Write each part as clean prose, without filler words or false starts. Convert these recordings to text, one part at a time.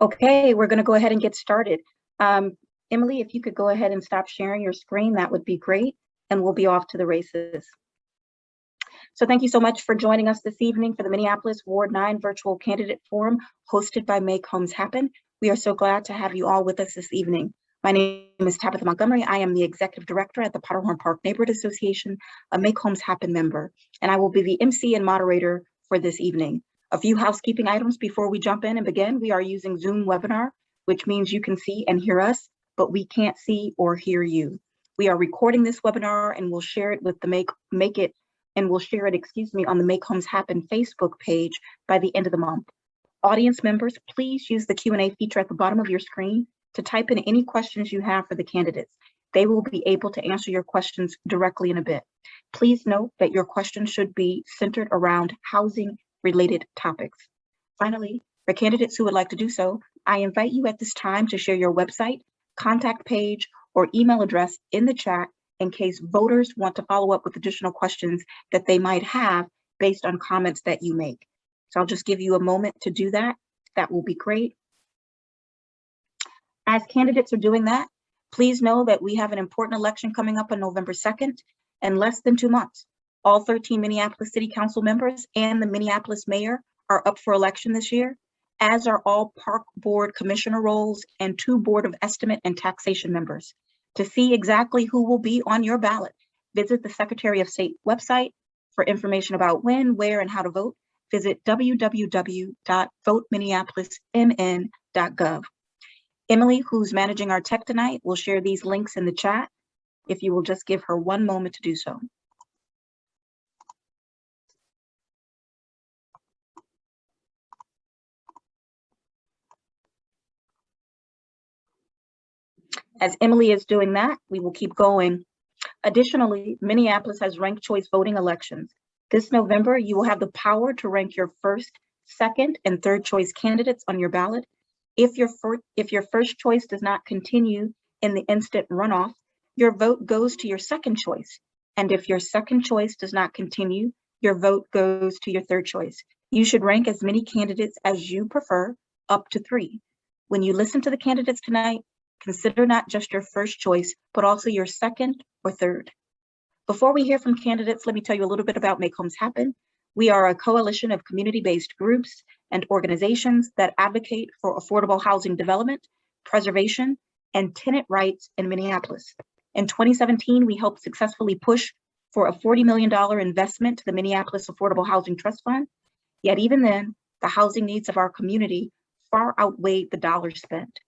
Okay, we're going to go ahead and get started. Emily, if you could go ahead and stop sharing your screen, that would be great, and we'll be off to the races. So thank you so much for joining us this evening for the Minneapolis Ward 9 Virtual Candidate Forum hosted by Make Homes Happen. We are so glad to have you all with us this evening. My name is Tabitha Montgomery. I am the Executive Director at the Powderhorn Park Neighborhood Association, a Make Homes Happen member, and I will be the MC and moderator for this evening. A few housekeeping items before we jump in and begin. We are using Zoom webinar, which means you can see and hear us, but we can't see or hear you. We are recording this webinar and we'll share it with the we'll share it, on the Make Homes Happen Facebook page by the end of the month. Audience members, please use the Q&A feature at the bottom of your screen to type in any questions you have for the candidates. They will be able to answer your questions directly in a bit. Please note that your questions should be centered around housing-related topics. Finally, for candidates who would like to do so, I invite you at this time to share your website, contact page, or email address in the chat in case voters want to follow up with additional questions that they might have based on comments that you make. So I'll just give you a moment to do that. That will be great. As candidates are doing that, please know that we have an important election coming up on November 2nd in less than 2 months. All 13 Minneapolis City Council members and the Minneapolis mayor are up for election this year, as are all Park Board Commissioner roles and 2 Board of Estimate and Taxation members. To see exactly who will be on your ballot, visit the Secretary of State website. For information about when, where, and how to vote, visit www.voteminneapolismn.gov. Emily, who's managing our tech tonight, will share these links in the chat. If you will just give her 1 moment to do so. As Emily is doing that, we will keep going. Additionally, Minneapolis has ranked choice voting elections. This November, you will have the power to rank your first, second, and third choice candidates on your ballot. If your first choice does not continue in the instant runoff, your vote goes to your second choice. And if your second choice does not continue, your vote goes to your third choice. You should rank as many candidates as you prefer, up to 3. When you listen to the candidates tonight, consider not just your first choice, but also your second or third. Before we hear from candidates, let me tell you a little bit about Make Homes Happen. We are a coalition of community-based groups and organizations that advocate for affordable housing development, preservation, and tenant rights in Minneapolis. In 2017, we helped successfully push for a $40 million investment to the Minneapolis Affordable Housing Trust Fund. Yet even then, the housing needs of our community far outweighed the dollars spent.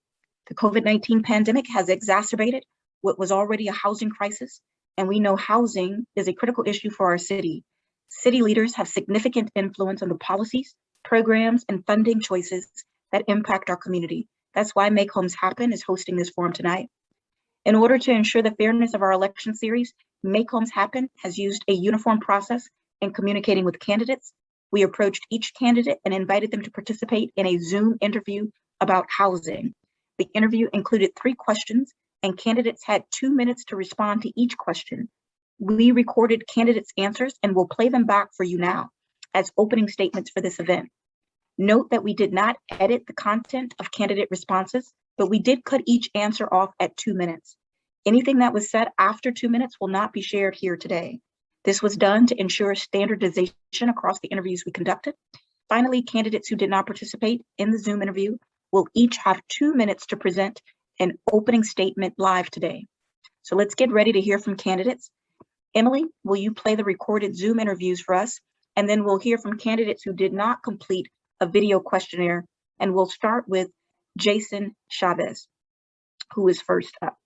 The COVID-19 pandemic has exacerbated what was already a housing crisis, and we know housing is a critical issue for our city. City leaders have significant influence on the policies, programs, and funding choices that impact our community. That's why Make Homes Happen is hosting this forum tonight. In order to ensure the fairness of our election series, Make Homes Happen has used a uniform process in communicating with candidates. We approached each candidate and invited them to participate in a Zoom interview about housing. The interview included 3 questions, and candidates had 2 minutes to respond to each question. We recorded candidates' answers and will play them back for you now as opening statements for this event. Note that we did not edit the content of candidate responses, but we did cut each answer off at 2 minutes. Anything that was said after 2 minutes will not be shared here today. This was done to ensure standardization across the interviews we conducted. Finally, candidates who did not participate in the Zoom interview will each have 2 minutes to present an opening statement live today. So let's get ready to hear from candidates. Emily, will you play the recorded Zoom interviews for us? And then we'll hear from candidates who did not complete a video questionnaire. And we'll start with Jason Chavez, who is first up.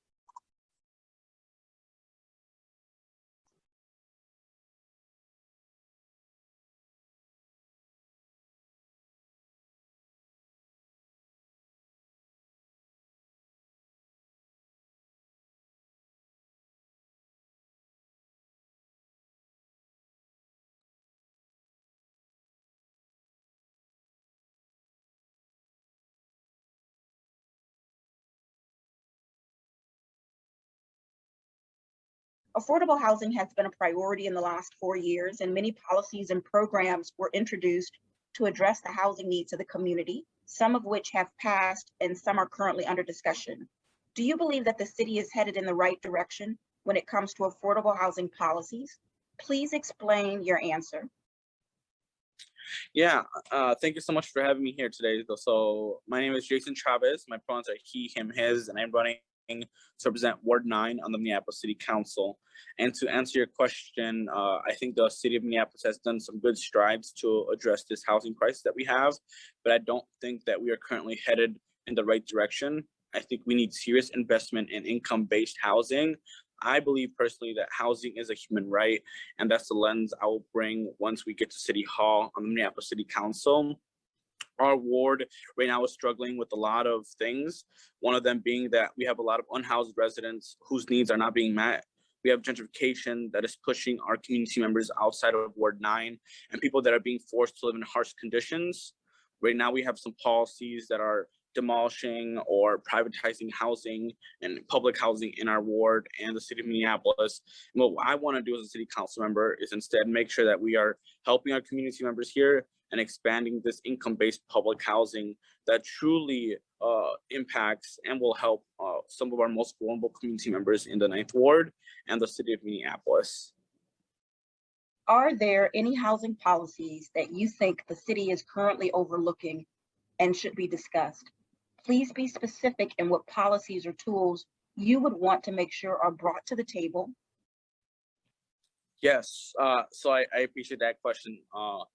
Affordable housing has been a priority in the last 4 years, and many policies and programs were introduced to address the housing needs of the community. some of which have passed and some are currently under discussion. Do you believe that the city is headed in the right direction when it comes to affordable housing policies? Please explain your answer. Yeah, thank you so much for having me here today. So my name is Jason Chavez. My pronouns are he, him, his, and I'm running to represent Ward 9 on the Minneapolis City Council. And to answer your question, I think the city of Minneapolis has done some good strides to address this housing crisis that we have, but I don't think that we are currently headed in the right direction. I think we need serious investment in income-based housing. I believe personally that housing is a human right, and that's the lens I will bring once we get to City Hall on the Minneapolis City Council. Our ward right now is struggling with a lot of things. One of them being that we have a lot of unhoused residents whose needs are not being met. We have gentrification that is pushing our community members outside of Ward 9 and people that are being forced to live in harsh conditions. Right now, we have some policies that are demolishing or privatizing housing and public housing in our ward and the city of Minneapolis. And what I want to do as a city council member is instead make sure that we are helping our community members here and expanding this income-based public housing that truly impacts and will help some of our most vulnerable community members in the 9th Ward and the city of Minneapolis. Are there any housing policies that you think the city is currently overlooking and should be discussed? Please be specific in what policies or tools you would want to make sure are brought to the table. Yes, so I appreciate that question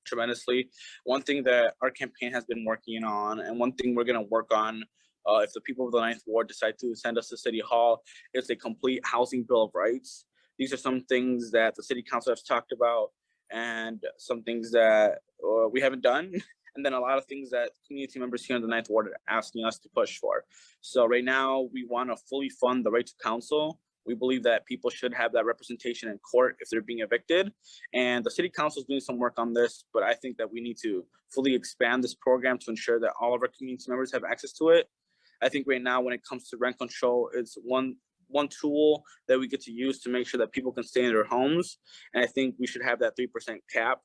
tremendously. One thing that our campaign has been working on, and one thing we're going to work on if the people of the 9th Ward decide to send us to City Hall, is a complete housing bill of rights. These are some things that the City Council has talked about and some things that we haven't done. And then a lot of things that community members here in the 9th Ward are asking us to push for. So right now, we want to fully fund the right to counsel. We believe that people should have that representation in court if they're being evicted. And the city council is doing some work on this, but I think that we need to fully expand this program to ensure that all of our community members have access to it. I think right now, when it comes to rent control, it's one tool that we get to use to make sure that people can stay in their homes. And I think we should have that 3% cap,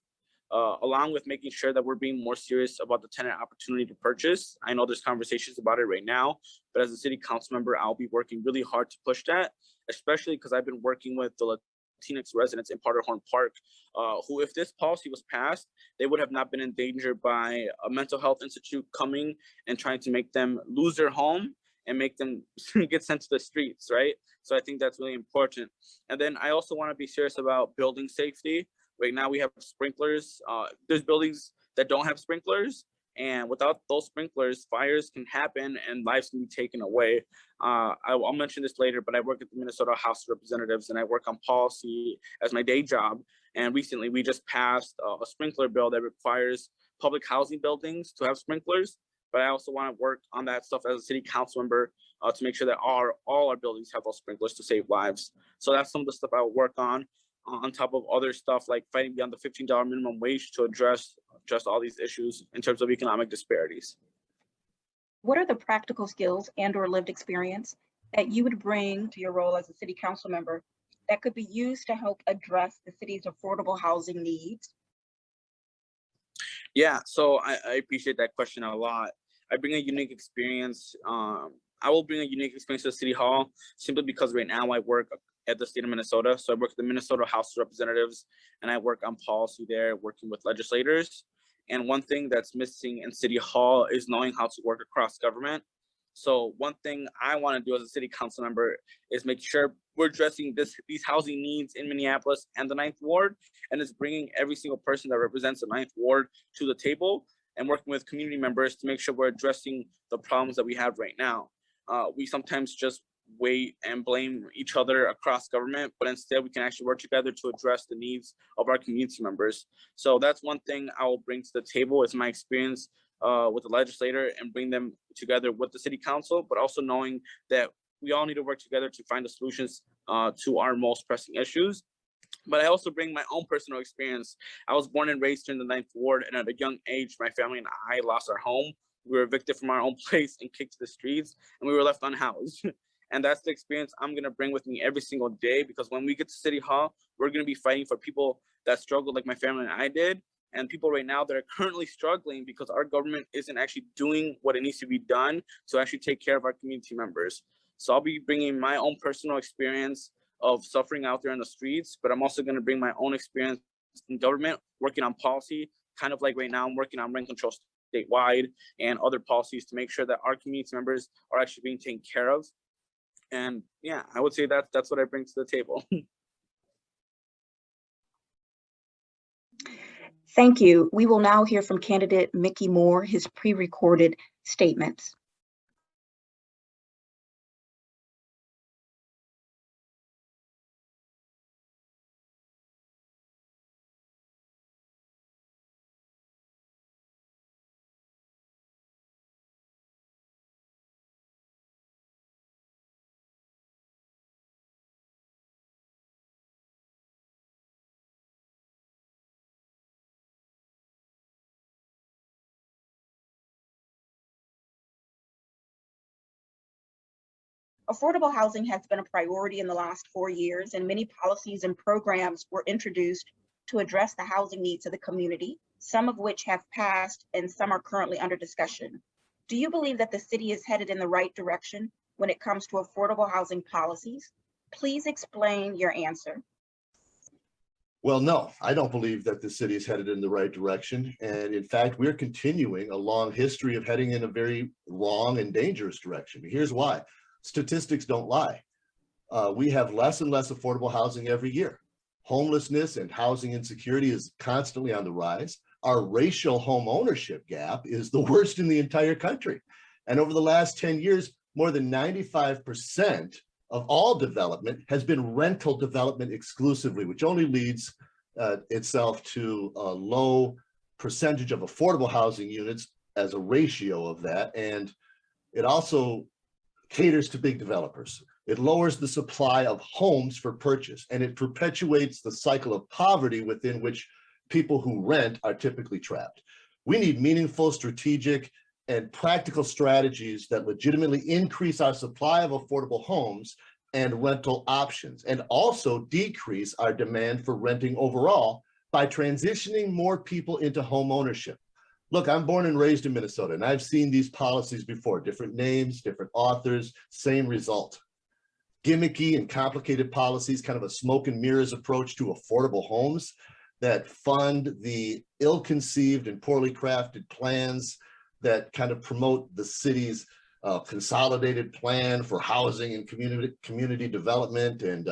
along with making sure that we're being more serious about the tenant opportunity to purchase. I know there's conversations about it right now, but as a city council member, I'll be working really hard to push that, especially because I've been working with the Latinx residents in Powderhorn Park, who, if this policy was passed, they would have not been endangered by a mental health institute coming and trying to make them lose their home and make them get sent to the streets, right? So I think that's really important. And then I also want to be serious about building safety. Right now we have sprinklers. There's buildings that don't have sprinklers, and without those sprinklers, fires can happen and lives can be taken away. I'll mention this later, but I work at the Minnesota House of Representatives and I work on policy as my day job. And recently we just passed a sprinkler bill that requires public housing buildings to have sprinklers. But I also want to work on that stuff as a city council member to make sure that all our buildings have those sprinklers to save lives. So that's some of the stuff I will work on top of other stuff like fighting beyond the $15 minimum wage to address all these issues in terms of economic disparities. What are the practical skills and/or lived experience that you would bring to your role as a city council member that could be used to help address the city's affordable housing needs? Yeah, so I appreciate that question a lot. I bring a unique experience. I will bring a unique experience to City Hall simply because right now I work at the state of Minnesota. So I work at the Minnesota House of Representatives and I work on policy there, working with legislators. And one thing that's missing in City Hall is knowing how to work across government. So one thing I want to do as a city council member is make sure we're addressing these housing needs in Minneapolis and the 9th Ward, and it's bringing every single person that represents the 9th Ward to the table and working with community members to make sure we're addressing the problems that we have right now. We sometimes just wait and blame each other across government, but instead we can actually work together to address the needs of our community members. So that's one thing I will bring to the table is my experience with the legislator and bring them together with the city council, but also knowing that we all need to work together to find the solutions to our most pressing issues. But I also bring my own personal experience. I was born and raised in the 9th Ward, and at a young age, my family and I lost our home. We were evicted from our own place and kicked to the streets, and we were left unhoused. And that's the experience I'm going to bring with me every single day, because when we get to City Hall, we're going to be fighting for people that struggled like my family and I did. and people right now that are currently struggling because our government isn't actually doing what it needs to be done to actually take care of our community members. So I'll be bringing my own personal experience of suffering out there in the streets, but I'm also going to bring my own experience in government, working on policy, kind of like right now I'm working on rent control statewide and other policies to make sure that our community members are actually being taken care of. And yeah, I would say that's what I bring to the table. Thank you. We will now hear from candidate Mickey Moore, his pre-recorded statements. Affordable housing has been a priority in the last 4 years, and many policies and programs were introduced to address the housing needs of the community, some of which have passed and some are currently under discussion. Do you believe that the city is headed in the right direction when it comes to affordable housing policies? Please explain your answer. Well, no, I don't believe that the city is headed in the right direction. And in fact, we're continuing a long history of heading in a very wrong and dangerous direction. Here's why. Statistics don't lie. We have less and less affordable housing every year. Homelessness and housing insecurity is constantly on the rise. Our racial home ownership gap is the worst in the entire country. And over the last 10 years, more than 95% of all development has been rental development exclusively, which only leads itself to a low percentage of affordable housing units as a ratio of that. And it also caters to big developers. It lowers the supply of homes for purchase, and it perpetuates the cycle of poverty within which people who rent are typically trapped. We need meaningful, strategic, and practical strategies that legitimately increase our supply of affordable homes and rental options, and also decrease our demand for renting overall by transitioning more people into home ownership. Look, I'm born and raised in Minnesota, and I've seen these policies before, different names, different authors, same result. Gimmicky and complicated policies, kind of a smoke and mirrors approach to affordable homes that fund the ill-conceived and poorly crafted plans that kind of promote the city's consolidated plan for housing and community development, and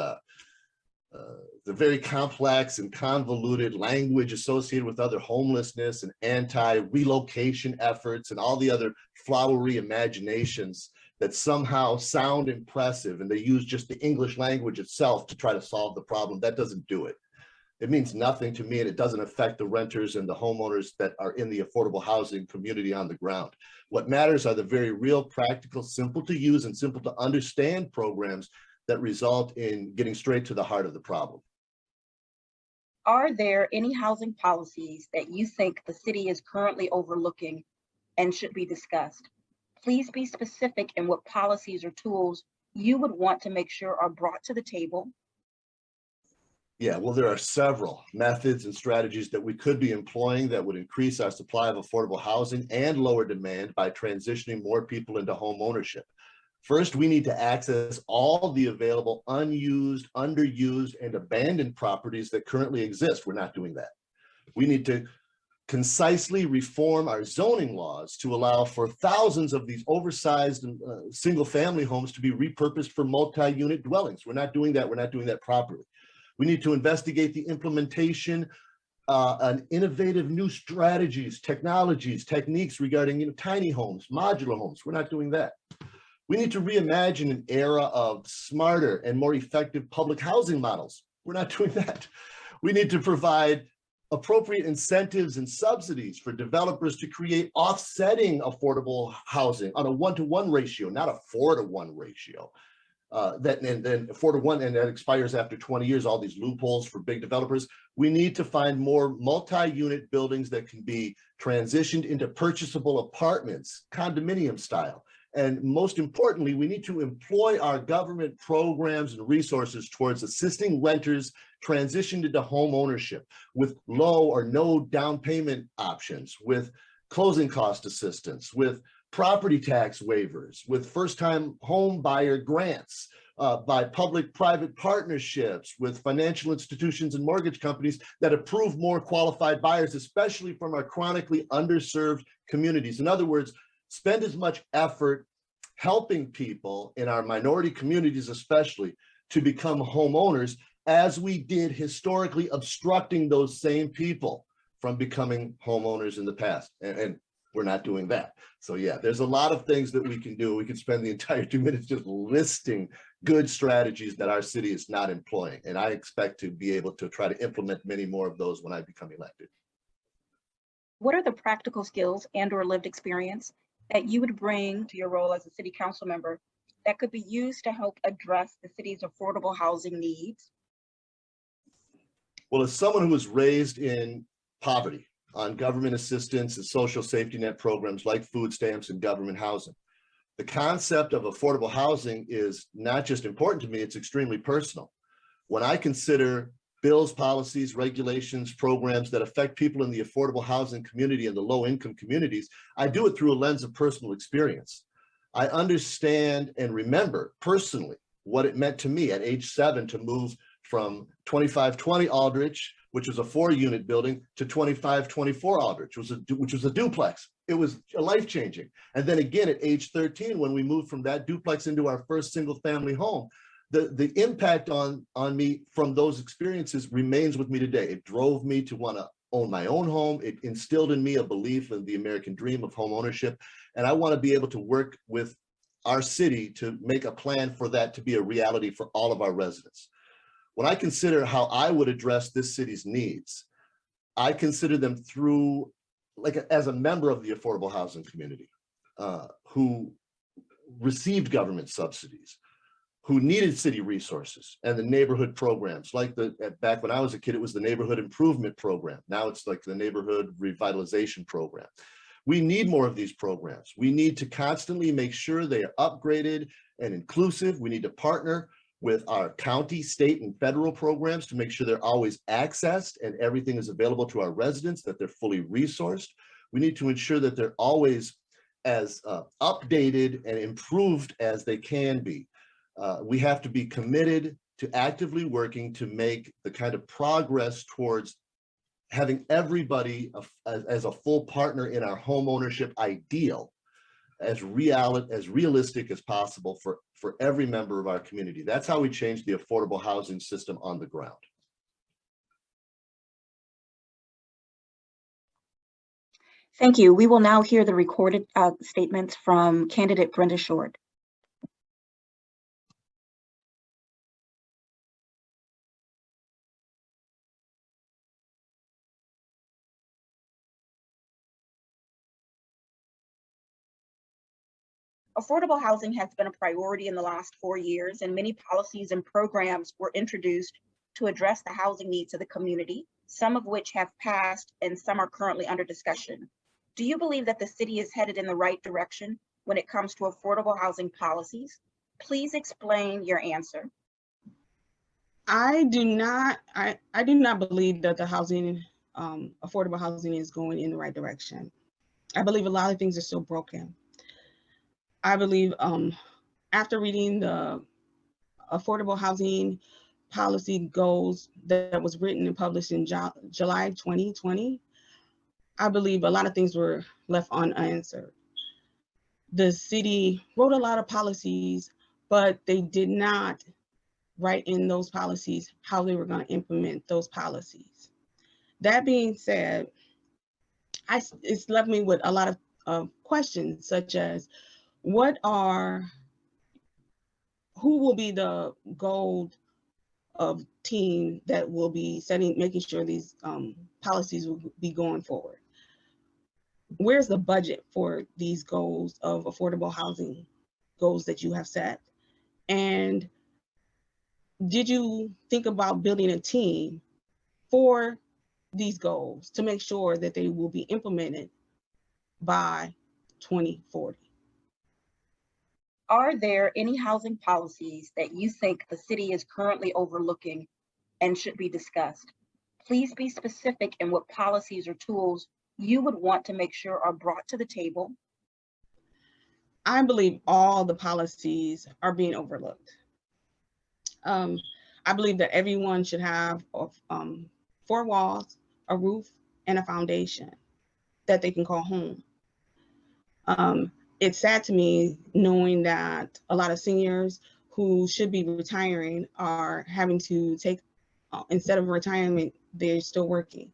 the very complex and convoluted language associated with other homelessness and anti-relocation efforts and all the other flowery imaginations that somehow sound impressive, and they use just the English language itself to try to solve the problem. That doesn't do it. It means nothing to me, and it doesn't affect the renters and the homeowners that are in the affordable housing community on the ground. What matters are the very real, practical, simple to use and simple to understand programs that result in getting straight to the heart of the problem. Are there any housing policies that you think the city is currently overlooking and should be discussed? Please be specific in what policies or tools you would want to make sure are brought to the table. Yeah, well, there are several methods and strategies that we could be employing that would increase our supply of affordable housing and lower demand by transitioning more people into home ownership. First, we need to access all the available unused, underused, and abandoned properties that currently exist. We're not doing that. We need to concisely reform our zoning laws to allow for thousands of these oversized single-family homes to be repurposed for multi-unit dwellings. We're not doing that. We're not doing that properly. We need to investigate the implementation and innovative new strategies, technologies, techniques regarding tiny homes, modular homes. We're not doing that. We need to reimagine an era of smarter and more effective public housing models. We're not doing that. We need to provide appropriate incentives and subsidies for developers to create offsetting affordable housing on a 1-to-1 ratio, not a 4-to-1 ratio. And then 4-to-1, and that expires after 20 years, all these loopholes for big developers. We need to find more multi-unit buildings that can be transitioned into purchasable apartments, condominium style. And most importantly, we need to employ our government programs and resources towards assisting renters transitioned into home ownership with low or no down payment options, with closing cost assistance, with property tax waivers, with first-time home buyer grants, by public-private partnerships with financial institutions and mortgage companies that approve more qualified buyers, especially from our chronically underserved communities. In other words, spend as much effort helping people in our minority communities, especially, to become homeowners as we did historically obstructing those same people from becoming homeowners in the past. And we're not doing that. So yeah, there's a lot of things that we can do. We could spend the entire 2 minutes just listing good strategies that our city is not employing. And I expect to be able to try to implement many more of those when I become elected. What are the practical skills and/or lived experience that you would bring to your role as a city council member that could be used to help address the city's affordable housing needs? Well, as someone who was raised in poverty, on government assistance and social safety net programs like food stamps and government housing, the concept of affordable housing is not just important to me, it's extremely personal. When I consider bills, policies, regulations, programs that affect people in the affordable housing community and the low income communities, I do it through a lens of personal experience. I understand and remember personally what it meant to me at age 7 to move from 2520 Aldrich, which was a 4-unit building, to 2524 Aldrich, which was a duplex. It was life-changing. And then again at age 13, when we moved from that duplex into our first single-family home, the impact on me from those experiences remains with me today. It drove me to want to own my own home. It instilled in me a belief in the American dream of home ownership. And I want to be able to work with our city to make a plan for that to be a reality for all of our residents. When I consider how I would address this city's needs, I consider them through, as a member of the affordable housing community, who received government subsidies, who needed city resources and the neighborhood programs, like back when I was a kid, it was the neighborhood improvement program. Now it's like the neighborhood revitalization program. We need more of these programs. We need to constantly make sure they are upgraded and inclusive. We need to partner with our county, state, and federal programs to make sure they're always accessed and everything is available to our residents, that they're fully resourced. We need to ensure that they're always as updated and improved as they can be. We have to be committed to actively working to make the kind of progress towards having everybody as a full partner in our home ownership ideal as realistic as possible for every member of our community. That's how we change the affordable housing system on the ground. Thank you. We will now hear the recorded statements from candidate Brenda Short. Affordable housing has been a priority in the last 4 years, and many policies and programs were introduced to address the housing needs of the community, some of which have passed and some are currently under discussion. Do you believe that the city is headed in the right direction when it comes to affordable housing policies? Please explain your answer. I do not believe that the affordable housing is going in the right direction. I believe a lot of things are still broken. I believe after reading the affordable housing policy goals that was written and published in July 2020, I believe a lot of things were left unanswered. The city wrote a lot of policies, but they did not write in those policies how they were going to implement those policies. That being said, it's left me with a lot of questions, such as who will be the goal of team that will be making sure these policies will be going forward? Where's the budget for these goals of affordable housing goals that you have set? And did you think about building a team for these goals to make sure that they will be implemented by 2040? Are there any housing policies that you think the city is currently overlooking and should be discussed. Please be specific in what policies or tools you would want to make sure are brought to the table. I believe all the policies are being overlooked. I believe that everyone should have 4 walls, a roof, and a foundation that they can call home. It's sad to me knowing that a lot of seniors who should be retiring are having to take, instead of retirement, they're still working,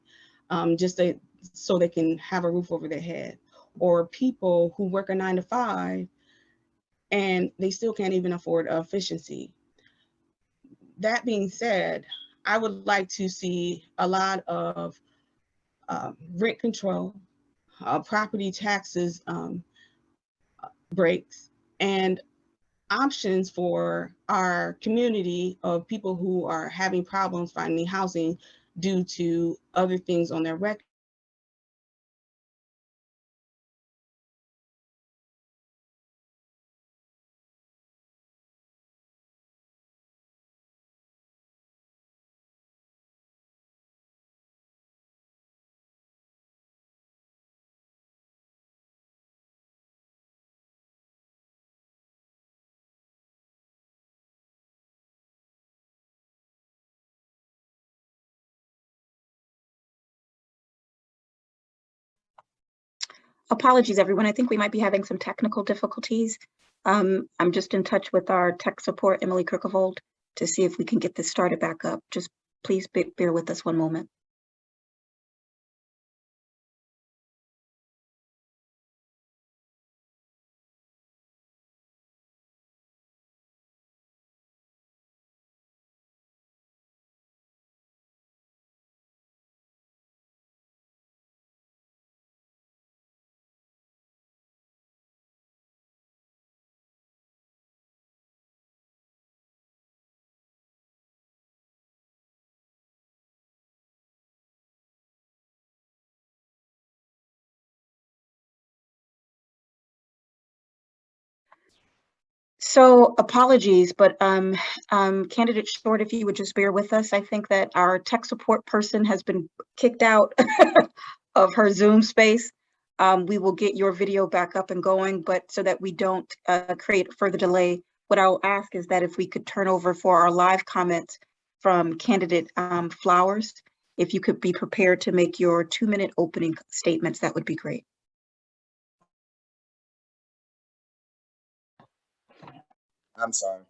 so they can have a roof over their head. Or people who work a 9 to 5 and they still can't even afford efficiency. That being said, I would like to see a lot of rent control, property taxes breaks, and options for our community of people who are having problems finding housing due to other things on their record. Apologies, everyone. I think we might be having some technical difficulties. I'm just in touch with our tech support, Emily Kirkevold, to see if we can get this started back up. Just please bear with us one moment. So apologies, but candidate Short, if you would just bear with us, I think that our tech support person has been kicked out of her Zoom space. We will get your video back up and going, but so that we don't create further delay, what I'll ask is that if we could turn over for our live comments from candidate Flowers, if you could be prepared to make your 2-minute opening statements, that would be great. I'm sorry.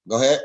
Go ahead.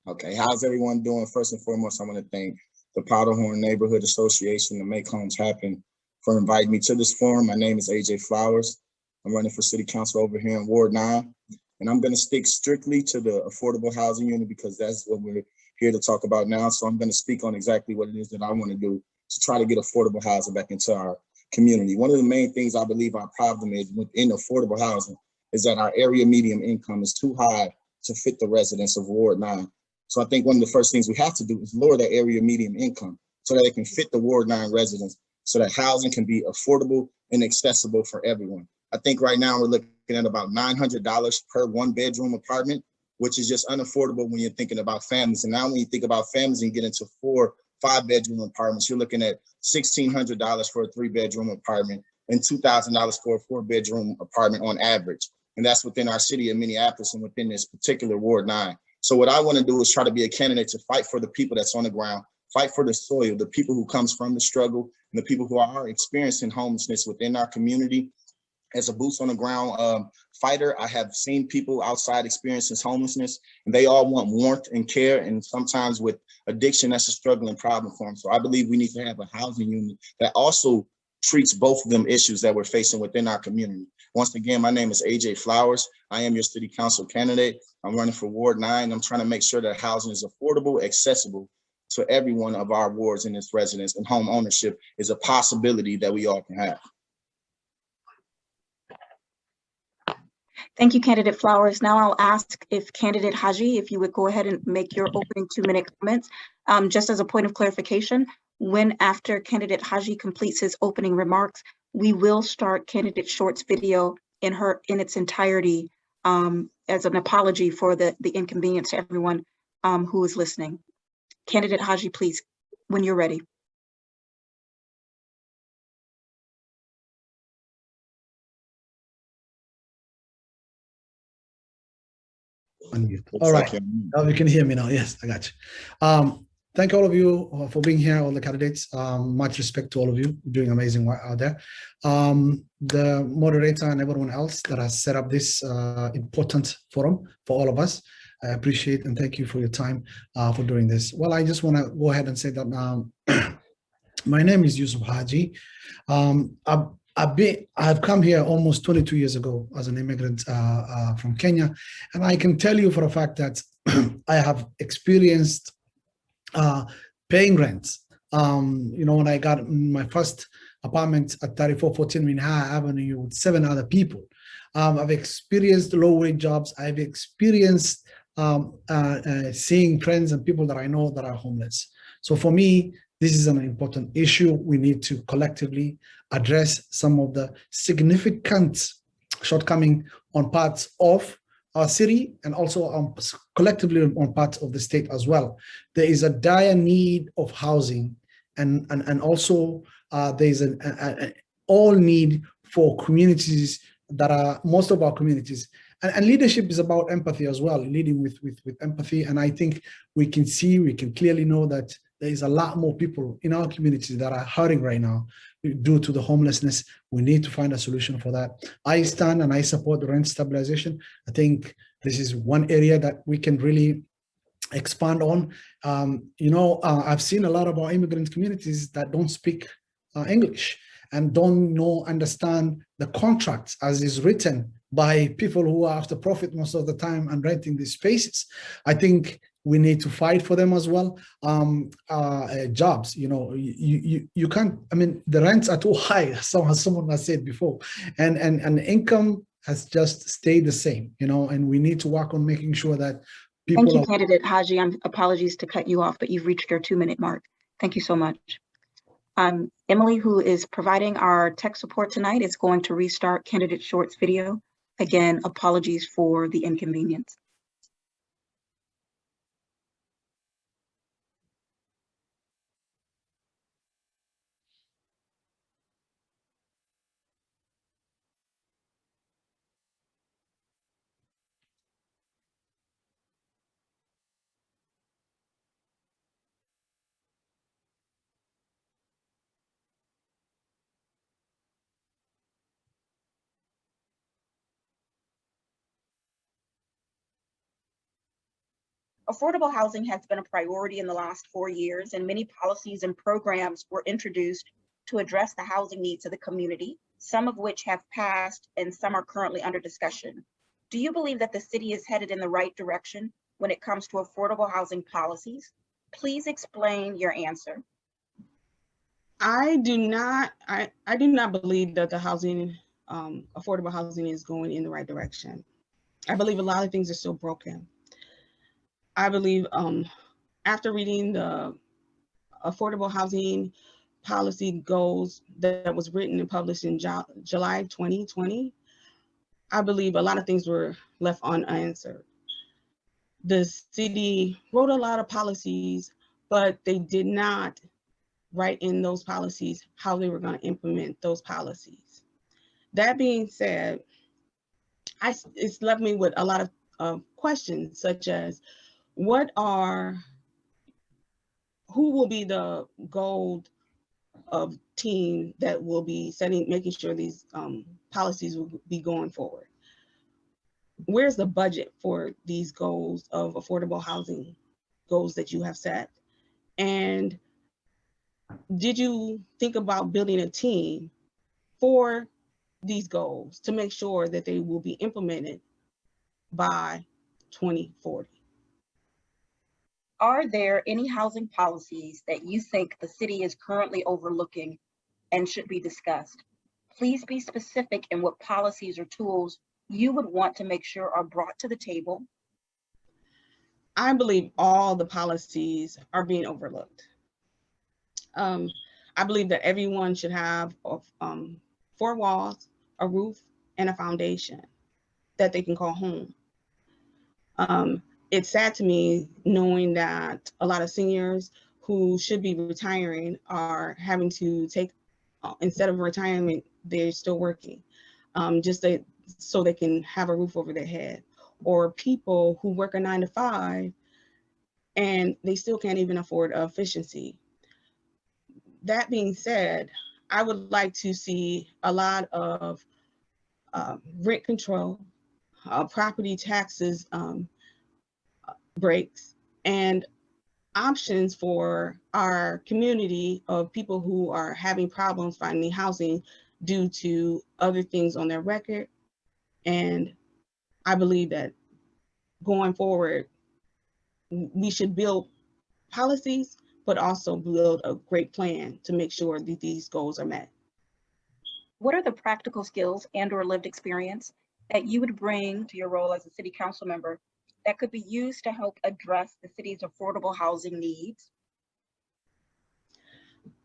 Okay, how's everyone doing? First and foremost, I want to thank the Powderhorn Neighborhood Association to Make Homes Happen for inviting me to this forum. My name is AJ Flowers. I'm running for City Council over here in Ward 9, and I'm going to stick strictly to the affordable housing unit because that's what we're here to talk about now. So I'm going to speak on exactly what it is that I want to do to try to get affordable housing back into our community. One of the main things I believe our problem is within affordable housing is that our area median income is too high to fit the residents of Ward 9. So I think one of the first things we have to do is lower that area median income so that it can fit the Ward 9 residents, so that housing can be affordable and accessible for everyone. I think right now we're looking at about $900 per 1-bedroom apartment, which is just unaffordable when you're thinking about families. And now when you think about families and get into 4, 5-bedroom apartments, you're looking at $1,600 for a 3-bedroom apartment and $2,000 for a 4-bedroom apartment on average. And that's within our city of Minneapolis and within this particular Ward 9. So what I want to do is try to be a candidate to fight for the people that's on the ground, fight for the soil, the people who comes from the struggle, and the people who are experiencing homelessness within our community. As a boots on the ground fighter, I have seen people outside experiencing homelessness, and they all want warmth and care. And sometimes with addiction, that's a struggling problem for them. So I believe we need to have a housing unit that also treats both of them issues that we're facing within our community. Once again, my name is AJ Flowers. I am your city council candidate. I'm running for Ward 9. I'm trying to make sure that housing is affordable, accessible to every one of our wards and its residents, and home ownership is a possibility that we all can have. Thank you, candidate Flowers. Now I'll ask if candidate Haji, if you would go ahead and make your opening 2-minute comments. Just as a point of clarification, when after candidate Haji completes his opening remarks, we will start candidate Short's video in its entirety as an apology for the inconvenience to everyone who is listening. Candidate Haji, please, when you're ready. Unmute. Looks All like right. you're on mute. Now you can hear me now. Yes, I got you. Thank all of you for being here, all the candidates. Much respect to all of you. You're doing amazing work out there. The moderator and everyone else that has set up this important forum for all of us. I appreciate and thank you for your time for doing this. Well, I just want to go ahead and say that my name is Yussuf Haji. I've come here almost 22 years ago as an immigrant from Kenya, and I can tell you for a fact that I have experienced paying rent. When I got my first apartment at 3414 Minneapolis Avenue with 7 other people, I've experienced low-wage jobs. I've experienced seeing friends and people that I know that are homeless. So for me, this is an important issue. We need to collectively address some of the significant shortcoming on parts of our city and also collectively on parts of the state as well. There is a dire need of housing and also there is an all need for communities that are most of our communities. And leadership is about empathy as well, leading with empathy. And I think we can clearly know that there is a lot more people in our communities that are hurting right now due to the homelessness. We need to find a solution for that. I stand and I support the rent stabilization. I think this is one area that we can really expand on. I've seen a lot of our immigrant communities that don't speak English and don't understand the contracts as is written by people who are after profit most of the time and renting these spaces. I think we need to fight for them as well. Jobs, you can't, the rents are too high, someone has said before, and income has just stayed the same, and we need to work on making sure that people— Thank you, Candidate Haji. Apologies to cut you off, but you've reached your 2-minute mark. Thank you so much. Emily, who is providing our tech support tonight, is going to restart Candidate Short's video. Again, apologies for the inconvenience. Affordable housing has been a priority in the last 4 years, and many policies and programs were introduced to address the housing needs of the community, some of which have passed and some are currently under discussion. Do you believe that the city is headed in the right direction when it comes to affordable housing policies? Please explain your answer. I do not believe that the affordable housing is going in the right direction. I believe a lot of things are still broken. I believe after reading the affordable housing policy goals that was written and published in July 2020, I believe a lot of things were left unanswered. The city wrote a lot of policies, but they did not write in those policies how they were going to implement those policies. That being said, it's left me with a lot of questions, such as who will be the goal of team that will be making sure these policies will be going forward? Where's the budget for these goals of affordable housing goals that you have set? And did you think about building a team for these goals to make sure that they will be implemented by 2040? Are there any housing policies that you think the city is currently overlooking and should be discussed? Please be specific in what policies or tools you would want to make sure are brought to the table. I believe all the policies are being overlooked. I believe that everyone should have 4 walls, a roof, and a foundation that they can call home. It's sad to me knowing that a lot of seniors who should be retiring are having to take, instead of retirement, they're still working, so they can have a roof over their head. Or people who work a 9 to 5 and they still can't even afford efficiency. That being said, I would like to see a lot of rent control, property taxes breaks, and options for our community of people who are having problems finding housing due to other things on their record. And I believe that going forward, we should build policies, but also build a great plan to make sure that these goals are met. What are the practical skills and/or lived experience that you would bring to your role as a city council member that could be used to help address the city's affordable housing needs?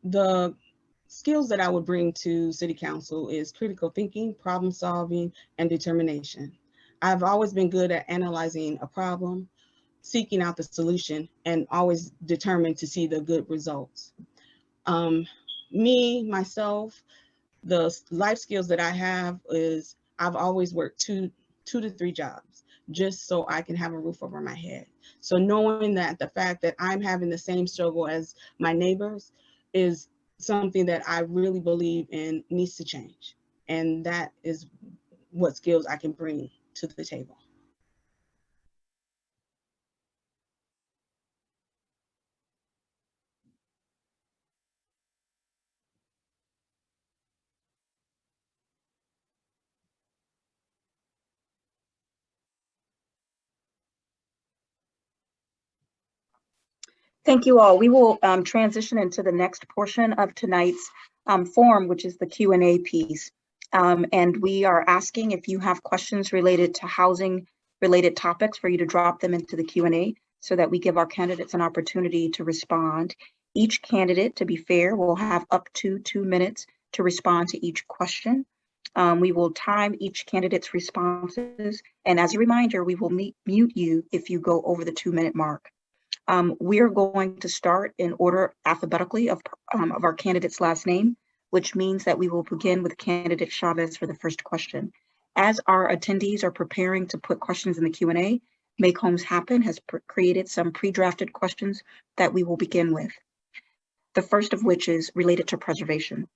The skills that I would bring to city council is critical thinking, problem solving, and determination. I've always been good at analyzing a problem, seeking out the solution, and always determined to see the good results. Myself, the life skills that I have is I've always worked two to three jobs just so I can have a roof over my head. So knowing that the fact that I'm having the same struggle as my neighbors is something that I really believe in needs to change. And that is what skills I can bring to the table. Thank you all. We will transition into the next portion of tonight's forum, which is the Q&A piece. And we are asking if you have questions related to housing related topics for you to drop them into the Q&A so that we give our candidates an opportunity to respond. Each candidate, to be fair, will have up to 2 minutes to respond to each question. We will time each candidate's responses. And as a reminder, we will mute you if you go over the 2-minute mark. We are going to start in order alphabetically of our candidate's last name, which means that we will begin with candidate Chavez for the first question. As our attendees are preparing to put questions in the Q&A, Make Homes Happen has created some pre-drafted questions that we will begin with. The first of which is related to preservation.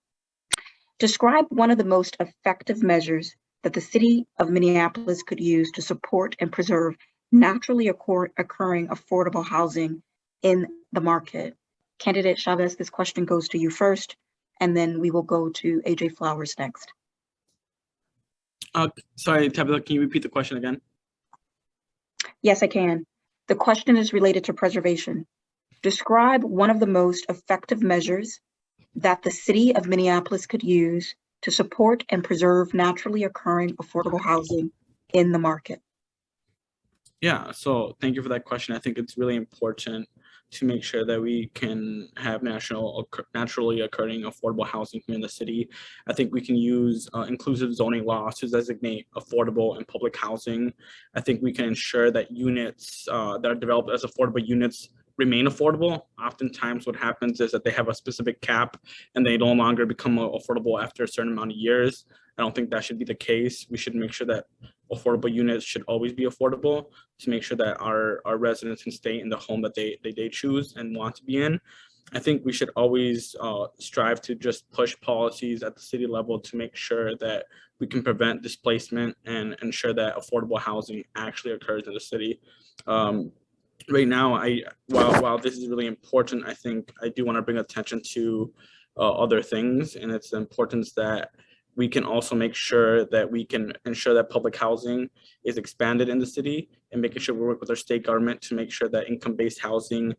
Describe one of the most effective measures that the city of Minneapolis could use to support and preserve naturally occurring affordable housing in the market. Candidate Chavez, this question goes to you first, and then we will go to AJ Flowers next. Sorry, Tabitha, can you repeat the question again? Yes, I can. The question is related to preservation. Describe one of the most effective measures that the city of Minneapolis could use to support and preserve naturally occurring affordable housing in the market. Yeah, so thank you for that question. I think it's really important to make sure that we can have naturally occurring affordable housing here in the city. I think we can use inclusive zoning laws to designate affordable and public housing. I think we can ensure that units that are developed as affordable units remain affordable. Oftentimes what happens is that they have a specific cap and they no longer become affordable after a certain amount of years. I don't think that should be the case. We should make sure that affordable units should always be affordable to make sure that our residents can stay in the home that they choose and want to be in. I think we should always strive to just push policies at the city level to make sure that we can prevent displacement and ensure that affordable housing actually occurs in the city. Right now, while this is really important, I think I do want to bring attention to other things, and it's the importance that we can also make sure that we can ensure that public housing is expanded in the city, and making sure we work with our state government to make sure that income-based housing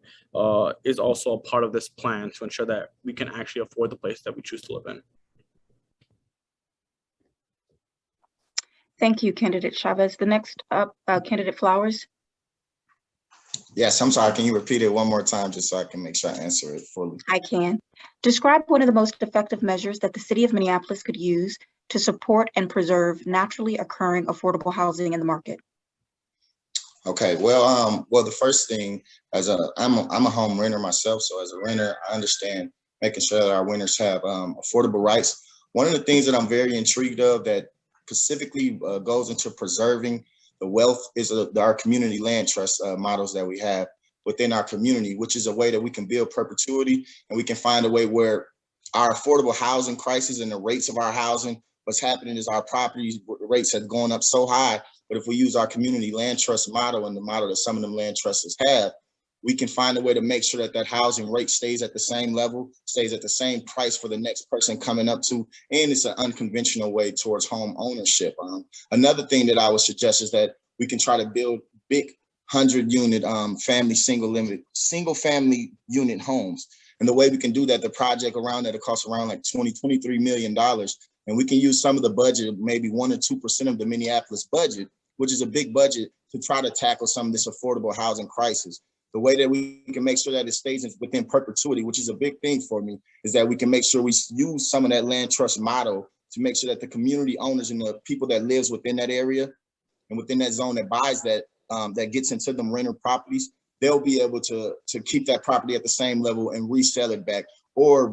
is also a part of this plan to ensure that we can actually afford the place that we choose to live in. Thank you, candidate Chavez. The next up, candidate Flowers. Yes, I'm sorry. Can you repeat it one more time just so I can make sure I answer it fully? I can. Describe one of the most effective measures that the city of Minneapolis could use to support and preserve naturally occurring affordable housing in the market? Okay, well, the first thing, I'm a home renter myself, so as a renter, I understand making sure that our renters have affordable rights. One of the things that I'm very intrigued of that specifically goes into preserving the wealth is our community land trust models that we have within our community, which is a way that we can build perpetuity and we can find a way where our affordable housing crisis and the rates of our housing, what's happening is our property rates have gone up so high. But if we use our community land trust model and the model that some of them land trusts have, we can find a way to make sure that that housing rate stays at the same level, stays at the same price for the next person coming up to, and it's an unconventional way towards home ownership. Another thing that I would suggest is that we can try to build big 100-unit single family unit homes. And the way we can do that, the project around that, it costs around like $23 million. And we can use some of the budget, maybe 1 or 2% of the Minneapolis budget, which is a big budget, to try to tackle some of this affordable housing crisis. The way that we can make sure that it stays within perpetuity, which is a big thing for me, is that we can make sure we use some of that land trust model to make sure that the community owners and the people that lives within that area and within that zone that buys that, that gets into them renter properties, they'll be able to keep that property at the same level and resell it back or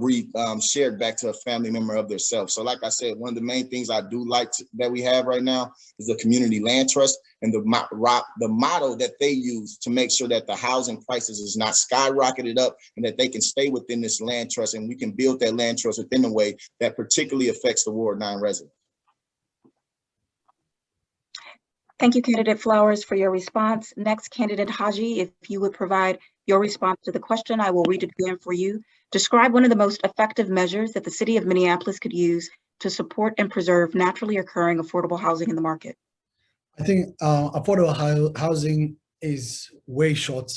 share it back to a family member of themselves. So like I said, one of the main things I do like that we have right now is the community land trust and the model that they use to make sure that the housing prices is not skyrocketed up and that they can stay within this land trust, and we can build that land trust within a way that particularly affects the Ward 9 residents. Thank you, Candidate Flowers, for your response. Next, Candidate Haji, if you would provide your response to the question, I will read it again for you. Describe one of the most effective measures that the city of Minneapolis could use to support and preserve naturally occurring affordable housing in the market. I think affordable housing is way short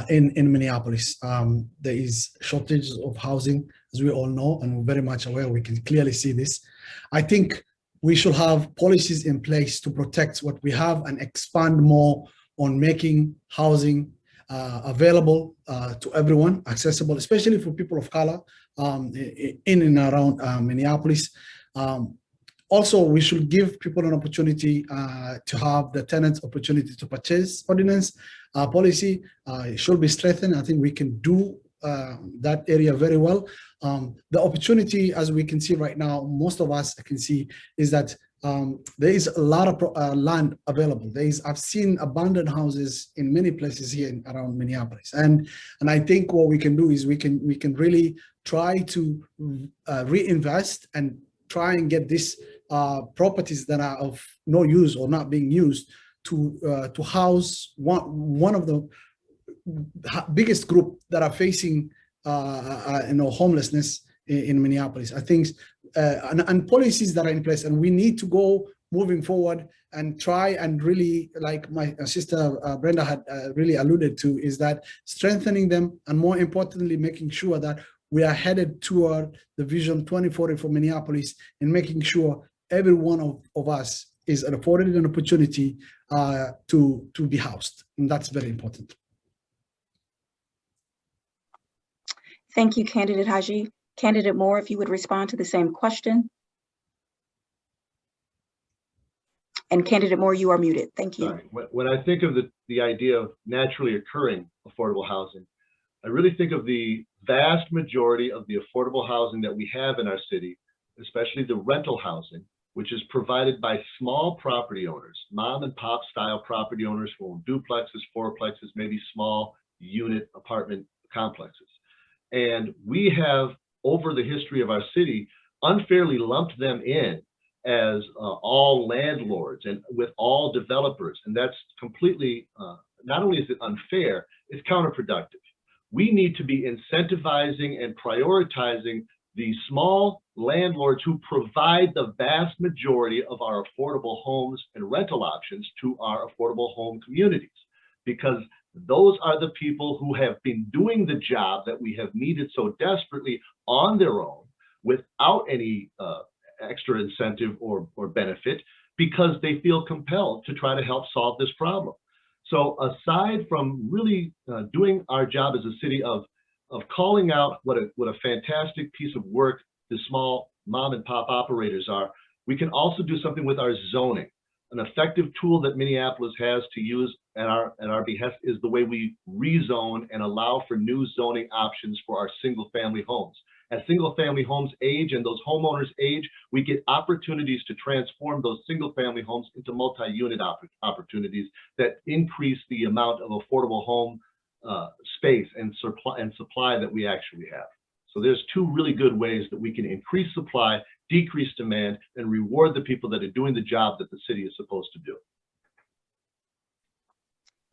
in Minneapolis. There is shortage of housing, as we all know, and we're very much aware. We can clearly see this. I think we should have policies in place to protect what we have and expand more on making housing available to everyone, accessible, especially for people of color in and around Minneapolis. Also, we should give people an opportunity to have the tenants opportunity to purchase ordinance policy. It should be strengthened. I think we can do that area very well. The opportunity, as we can see right now, most of us can see, is that there is a lot of land available. I've seen abandoned houses in many places here around Minneapolis, and I think what we can do is we can really try to reinvest and try and get these properties that are of no use or not being used to house one of the biggest group that are facing homelessness in Minneapolis. I think and policies that are in place, and we need to go moving forward and try and really, like my sister Brenda had really alluded to, is that strengthening them, and more importantly, making sure that we are headed toward the Vision 2040 for Minneapolis, and making sure every one of us is afforded an opportunity to be housed, and that's very important. Thank you, Candidate Haji. Candidate Moore, if you would respond to the same question. And Candidate Moore, you are muted. Thank you. Sorry. When I think of the idea of naturally occurring affordable housing, I really think of the vast majority of the affordable housing that we have in our city, especially the rental housing, which is provided by small property owners, mom and pop style property owners who own duplexes, fourplexes, maybe small unit apartment complexes. And we have, over the history of our city, unfairly lumped them in as all landlords and with all developers. And that's completely, not only is it unfair, it's counterproductive. We need to be incentivizing and prioritizing the small landlords who provide the vast majority of our affordable homes and rental options to our affordable home communities, because those are the people who have been doing the job that we have needed so desperately on their own without any extra incentive or benefit, because they feel compelled to try to help solve this problem. So aside from really doing our job as a city of calling out what a fantastic piece of work the small mom and pop operators are, We can also do something with our zoning. An effective tool that Minneapolis has to use at our behest is the way we rezone and allow for new zoning options for our single family homes. As single family homes age and those homeowners age, we get opportunities to transform those single family homes into multi-unit opportunities that increase the amount of affordable home space and supply that we actually have. So there's two really good ways that we can increase supply, decrease demand, and reward the people that are doing the job that the city is supposed to do.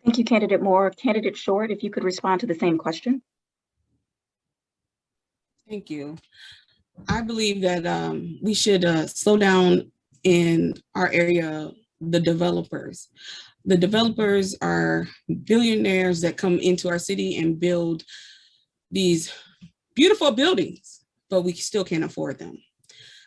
Thank you, Candidate Moore. Candidate Short, if you could respond to the same question. Thank you. I believe that we should slow down in our area, the developers. The developers are billionaires that come into our city and build these beautiful buildings, but we still can't afford them.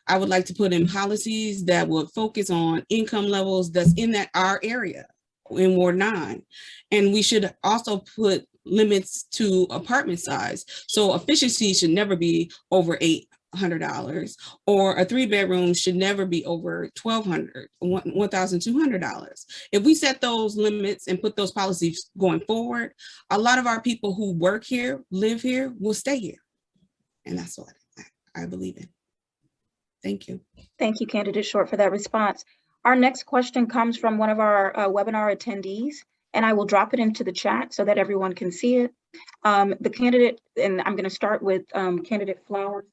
I would like to put in policies that would focus on income levels that's in our area in Ward 9. And we should also put limits to apartment size. So efficiency should never be over $800, or a 3-bedroom should never be over $1,200. If we set those limits and put those policies going forward, a lot of our people who work here, live here, will stay here. And that's what I believe in. Thank you. Thank you, Candidate Short, for that response. Our next question comes from one of our webinar attendees, and I will drop it into the chat so that everyone can see it. The candidate, and I'm going to start with Candidate Flowers.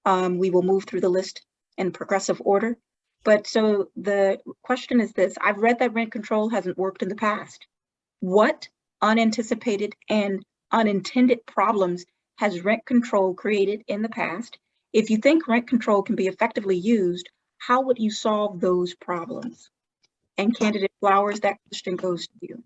We will move through the list in progressive order. But so the question is this: I've read that rent control hasn't worked in the past. What unanticipated and unintended problems has rent control created in the past? If you think rent control can be effectively used, how would you solve those problems? And Candidate Flowers, that question goes to you.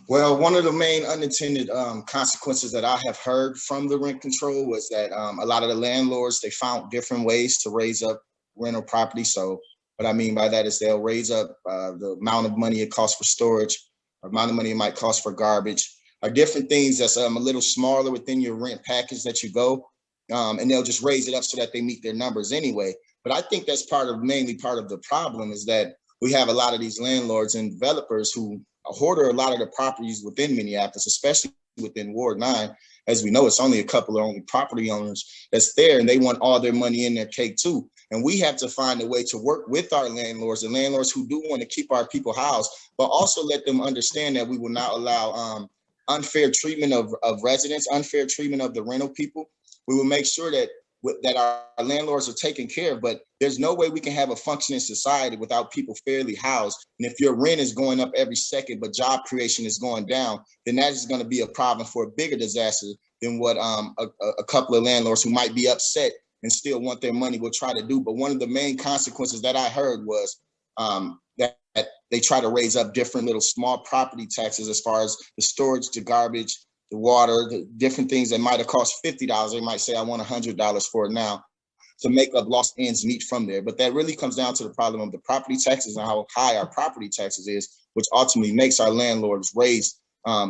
Well, one of the main unintended consequences that I have heard from the rent control was that a lot of the landlords, they found different ways to raise up rental property. So what I mean by that is they'll raise up the amount of money it costs for storage, or amount of money it might cost for garbage, or different things that's a little smaller within your rent package that you go, and they'll just raise it up so that they meet their numbers anyway. But I think that's mainly part of the problem, is that we have a lot of these landlords and developers who hoarder a lot of the properties within Minneapolis, especially within Ward 9. As we know, it's only a couple of only property owners that's there, and they want all their money in their cake too. And we have to find a way to work with our landlords, and landlords who do want to keep our people housed, but also let them understand that we will not allow unfair treatment of residents, unfair treatment of the rental people. We will make sure that our landlords are taken care of, but there's no way we can have a functioning society without people fairly housed. And if your rent is going up every second, but job creation is going down, then that is going to be a problem for a bigger disaster than what a couple of landlords who might be upset and still want their money will try to do. But one of the main consequences that I heard was that they try to raise up different little small property taxes, as far as the storage, the garbage, the water, the different things that might have cost $50. They might say, I want $100 for it now, to make up lost ends meet from there. But that really comes down to the problem of the property taxes and how high our property taxes is, which ultimately makes our landlords raise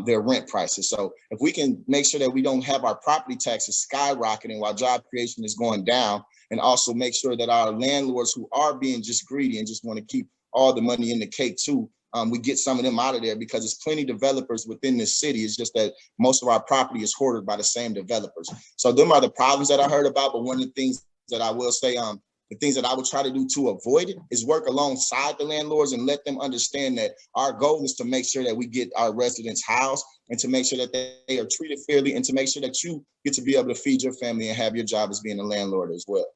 their rent prices. So if we can make sure that we don't have our property taxes skyrocketing while job creation is going down, and also make sure that our landlords who are being just greedy and just want to keep all the money in the cake too, we get some of them out of there, because there's plenty of developers within this city. It's just that most of our property is hoarded by the same developers. So them are the problems that I heard about. But one of the things that I will say, the things that I would try to do to avoid it is work alongside the landlords and let them understand that our goal is to make sure that we get our residents housed, and to make sure that they are treated fairly, and to make sure that you get to be able to feed your family and have your job as being a landlord as well.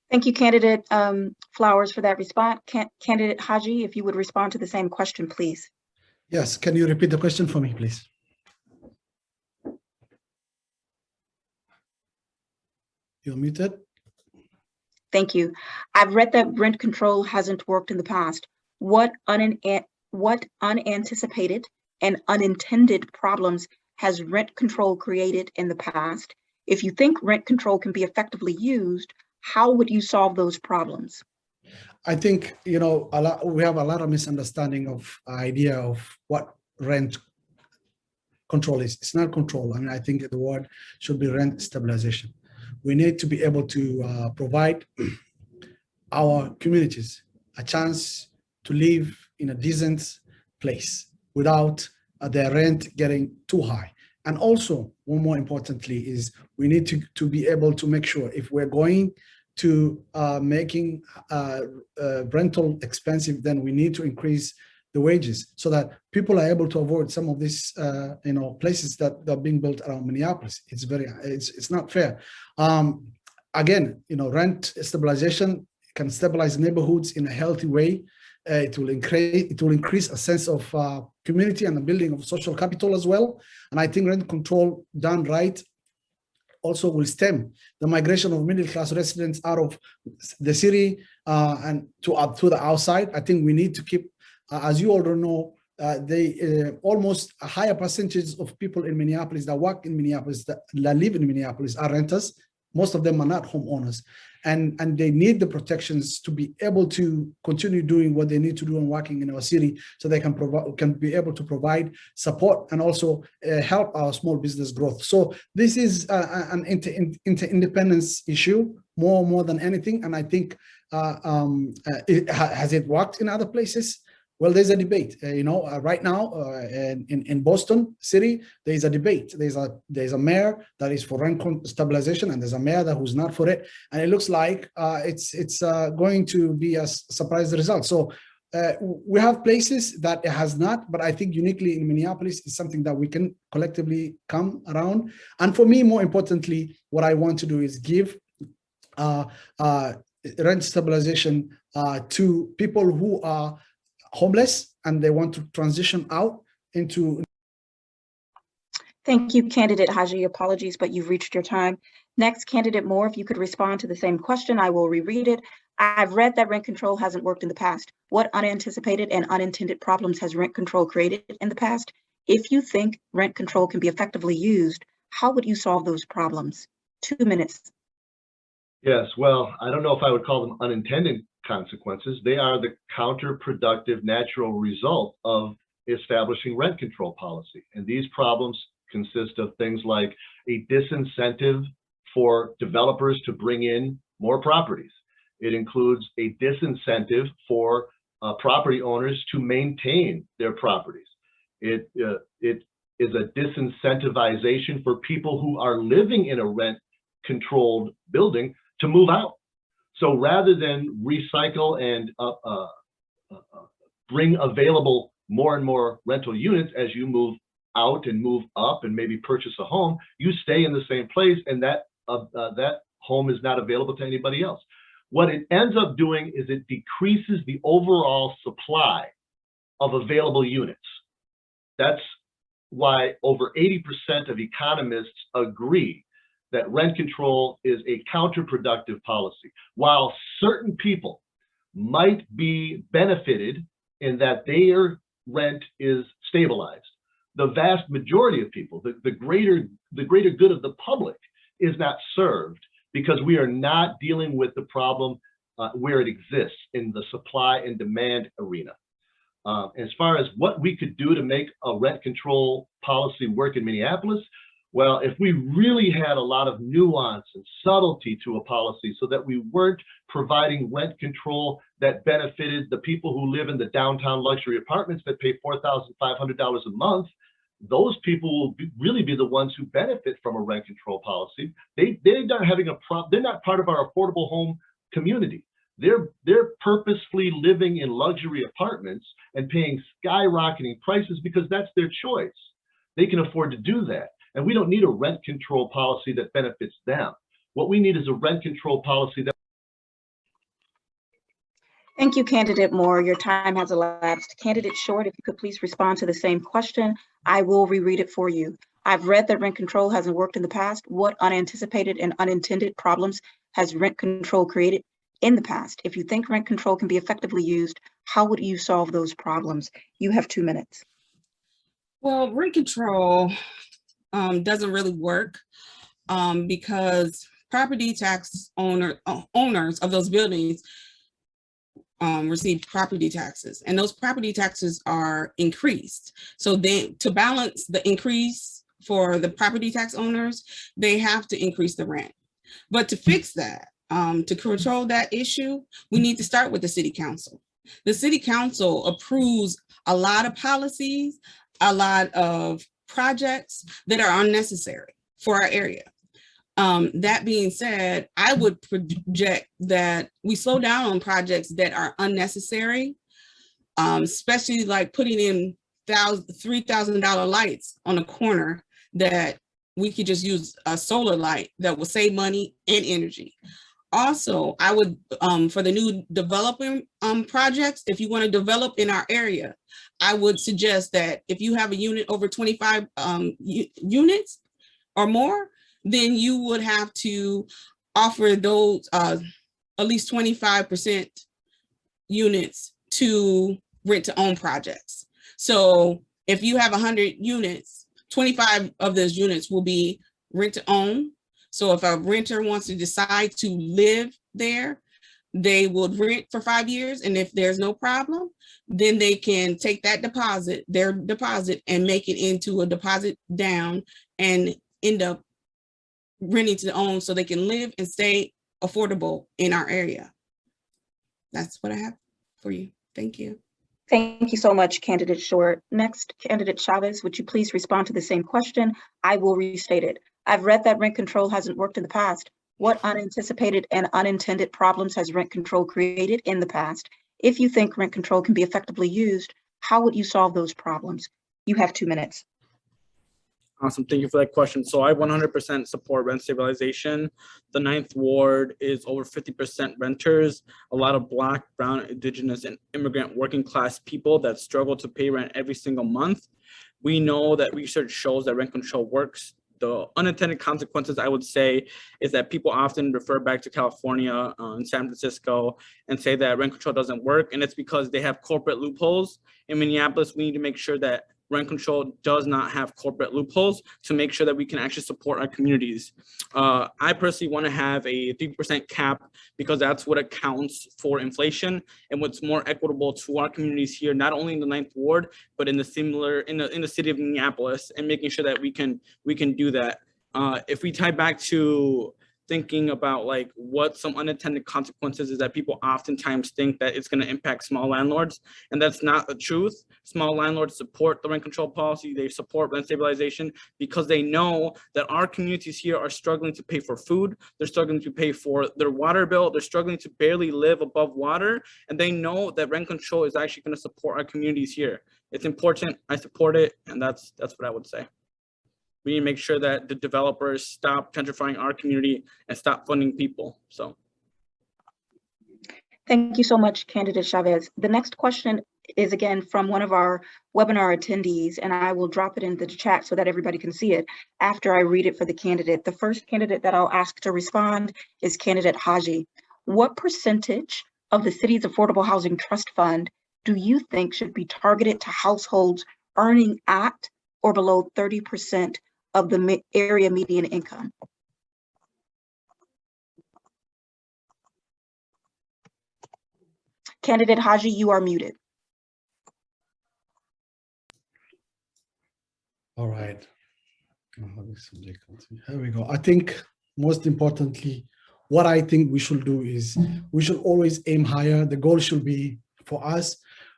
Thank you, Candidate Flowers, for that response. Candidate Haji, if you would respond to the same question, please. Yes, can you repeat the question for me, please? You're muted. Thank you. I've read that rent control hasn't worked in the past. What unanticipated and unintended problems has rent control created in the past? If you think rent control can be effectively used, how would you solve those problems? I think, we have a lot of misunderstanding of idea of what rent control is. It's not control. I mean, I think the word should be rent stabilization. we need to be able to provide our communities a chance to live in a decent place without their rent getting too high. And also, one more importantly, is we need to be able to make sure if we're going to making rental expensive, then we need to increase the wages so that people are able to avoid some of these places that are being built around Minneapolis. It's not fair. Again, rent stabilization can stabilize neighborhoods in a healthy way. It will increase a sense of community and the building of social capital as well. And I think rent control done right also will stem the migration of middle-class residents out of the city and to the outside. I think we need to keep, as you already know, almost a higher percentage of people in Minneapolis that work in Minneapolis, that live in Minneapolis, are renters. Most of them are not homeowners, and they need the protections to be able to continue doing what they need to do and working in our city, so they can be able to provide support and also help our small business growth. So this is an interdependence issue more than anything, and I think has it worked in other places? Well, there's a debate. Right now in Boston City, there is a debate. There's a mayor that is for rent stabilization, and there's a mayor who's not for it. And it looks like it's going to be a surprise result. So we have places that it has not, but I think uniquely in Minneapolis is something that we can collectively come around. And for me, more importantly, what I want to do is give rent stabilization to people who are homeless and they want to transition out into. Thank you, Candidate Haji. Apologies, but you've reached your time. Next, Candidate Moore, if you could respond to the same question, I will reread it. I've read that rent control hasn't worked in the past. What unanticipated and unintended problems has rent control created in the past? If you think rent control can be effectively used, how would you solve those problems? 2 minutes. Yes, well, I don't know if I would call them unintended consequences. They are the counterproductive natural result of establishing rent control policy. And these problems consist of things like a disincentive for developers to bring in more properties. It includes a disincentive for property owners to maintain their properties. It is a disincentivization for people who are living in a rent-controlled building to move out. So rather than recycle and bring available more and more rental units as you move out and move up and maybe purchase a home, you stay in the same place, and that home is not available to anybody else. What it ends up doing is it decreases the overall supply of available units. That's why over 80% of economists agree that rent control is a counterproductive policy. While certain people might be benefited in that their rent is stabilized, the vast majority of people, the greater good of the public, is not served because we are not dealing with the problem where it exists in the supply and demand arena. As far as what we could do to make a rent control policy work in Minneapolis, well, if we really had a lot of nuance and subtlety to a policy so that we weren't providing rent control that benefited the people who live in the downtown luxury apartments that pay $4,500 a month, those people will really be the ones who benefit from a rent control policy. They're not having they're not part of our affordable home community. They're purposefully living in luxury apartments and paying skyrocketing prices because that's their choice. They can afford to do that. And we don't need a rent control policy that benefits them. What we need is a rent control policy that. Thank you, Candidate Moore. Your time has elapsed. Candidate Short, if you could please respond to the same question, I will reread it for you. I've read that rent control hasn't worked in the past. What unanticipated and unintended problems has rent control created in the past? If you think rent control can be effectively used, how would you solve those problems? You have 2 minutes. Well, rent control doesn't really work because property tax owners of those buildings receive property taxes, and those property taxes are increased. So to balance the increase for the property tax owners, they have to increase the rent. But to fix that, to control that issue, we need to start with the city council. The city council approves a lot of policies, a lot of projects that are unnecessary for our area. That being said, I would project that we slow down on projects that are unnecessary, especially like putting in $3,000 lights on a corner that we could just use a solar light that will save money and energy. Also, I would, for the new developing projects, if you want to develop in our area, I would suggest that if you have a unit over 25 units or more, then you would have to offer those at least 25% units to rent to own projects. So if you have 100 units, 25 of those units will be rent to own. So if a renter wants to decide to live there, they would rent for 5 years. And if there's no problem, then they can take that deposit, their deposit, and make it into a deposit down and end up renting to own so they can live and stay affordable in our area. That's what I have for you. Thank you. Thank you so much, Candidate Short. Next, Candidate Chavez, would you please respond to the same question? I will restate it. I've read that rent control hasn't worked in the past. What unanticipated and unintended problems has rent control created in the past? If you think rent control can be effectively used, how would you solve those problems? You have 2 minutes. Awesome. Thank you for that question. So I 100% support rent stabilization. The 9th Ward is over 50% renters, a lot of Black, Brown, Indigenous, and immigrant working class people that struggle to pay rent every single month. We know that research shows that rent control works. The unintended consequences, I would say, is that people often refer back to California and San Francisco and say that rent control doesn't work. And it's because they have corporate loopholes. In Minneapolis, we need to make sure that rent control does not have corporate loopholes to make sure that we can actually support our communities. I personally want to have a 3% cap because that's what accounts for inflation and what's more equitable to our communities here, not only in the 9th Ward, but in the city of Minneapolis, and making sure that we can do that. If we tie back to thinking about like what some unintended consequences is, that people oftentimes think that it's going to impact small landlords, and that's not the truth. Small landlords support the rent control policy. They support rent stabilization because they know that our communities here are struggling to pay for food. They're struggling to pay for their water bill. They're struggling to barely live above water. And they know that rent control is actually going to support our communities here. It's important. I support it. And that's what I would say. We need to make sure that the developers stop gentrifying our community and stop funding people. So. Thank you so much, Candidate Chavez. The next question is again from one of our webinar attendees, and I will drop it in the chat so that everybody can see it after I read it for the candidate. The first candidate that I'll ask to respond is Candidate Haji. What percentage of the city's Affordable Housing Trust Fund do you think should be targeted to households earning at or below 30% of the area median income? Candidate Haji, you are muted. All right. Here we go. I think most importantly, what I think we should do is we should always aim higher. The goal should be for us,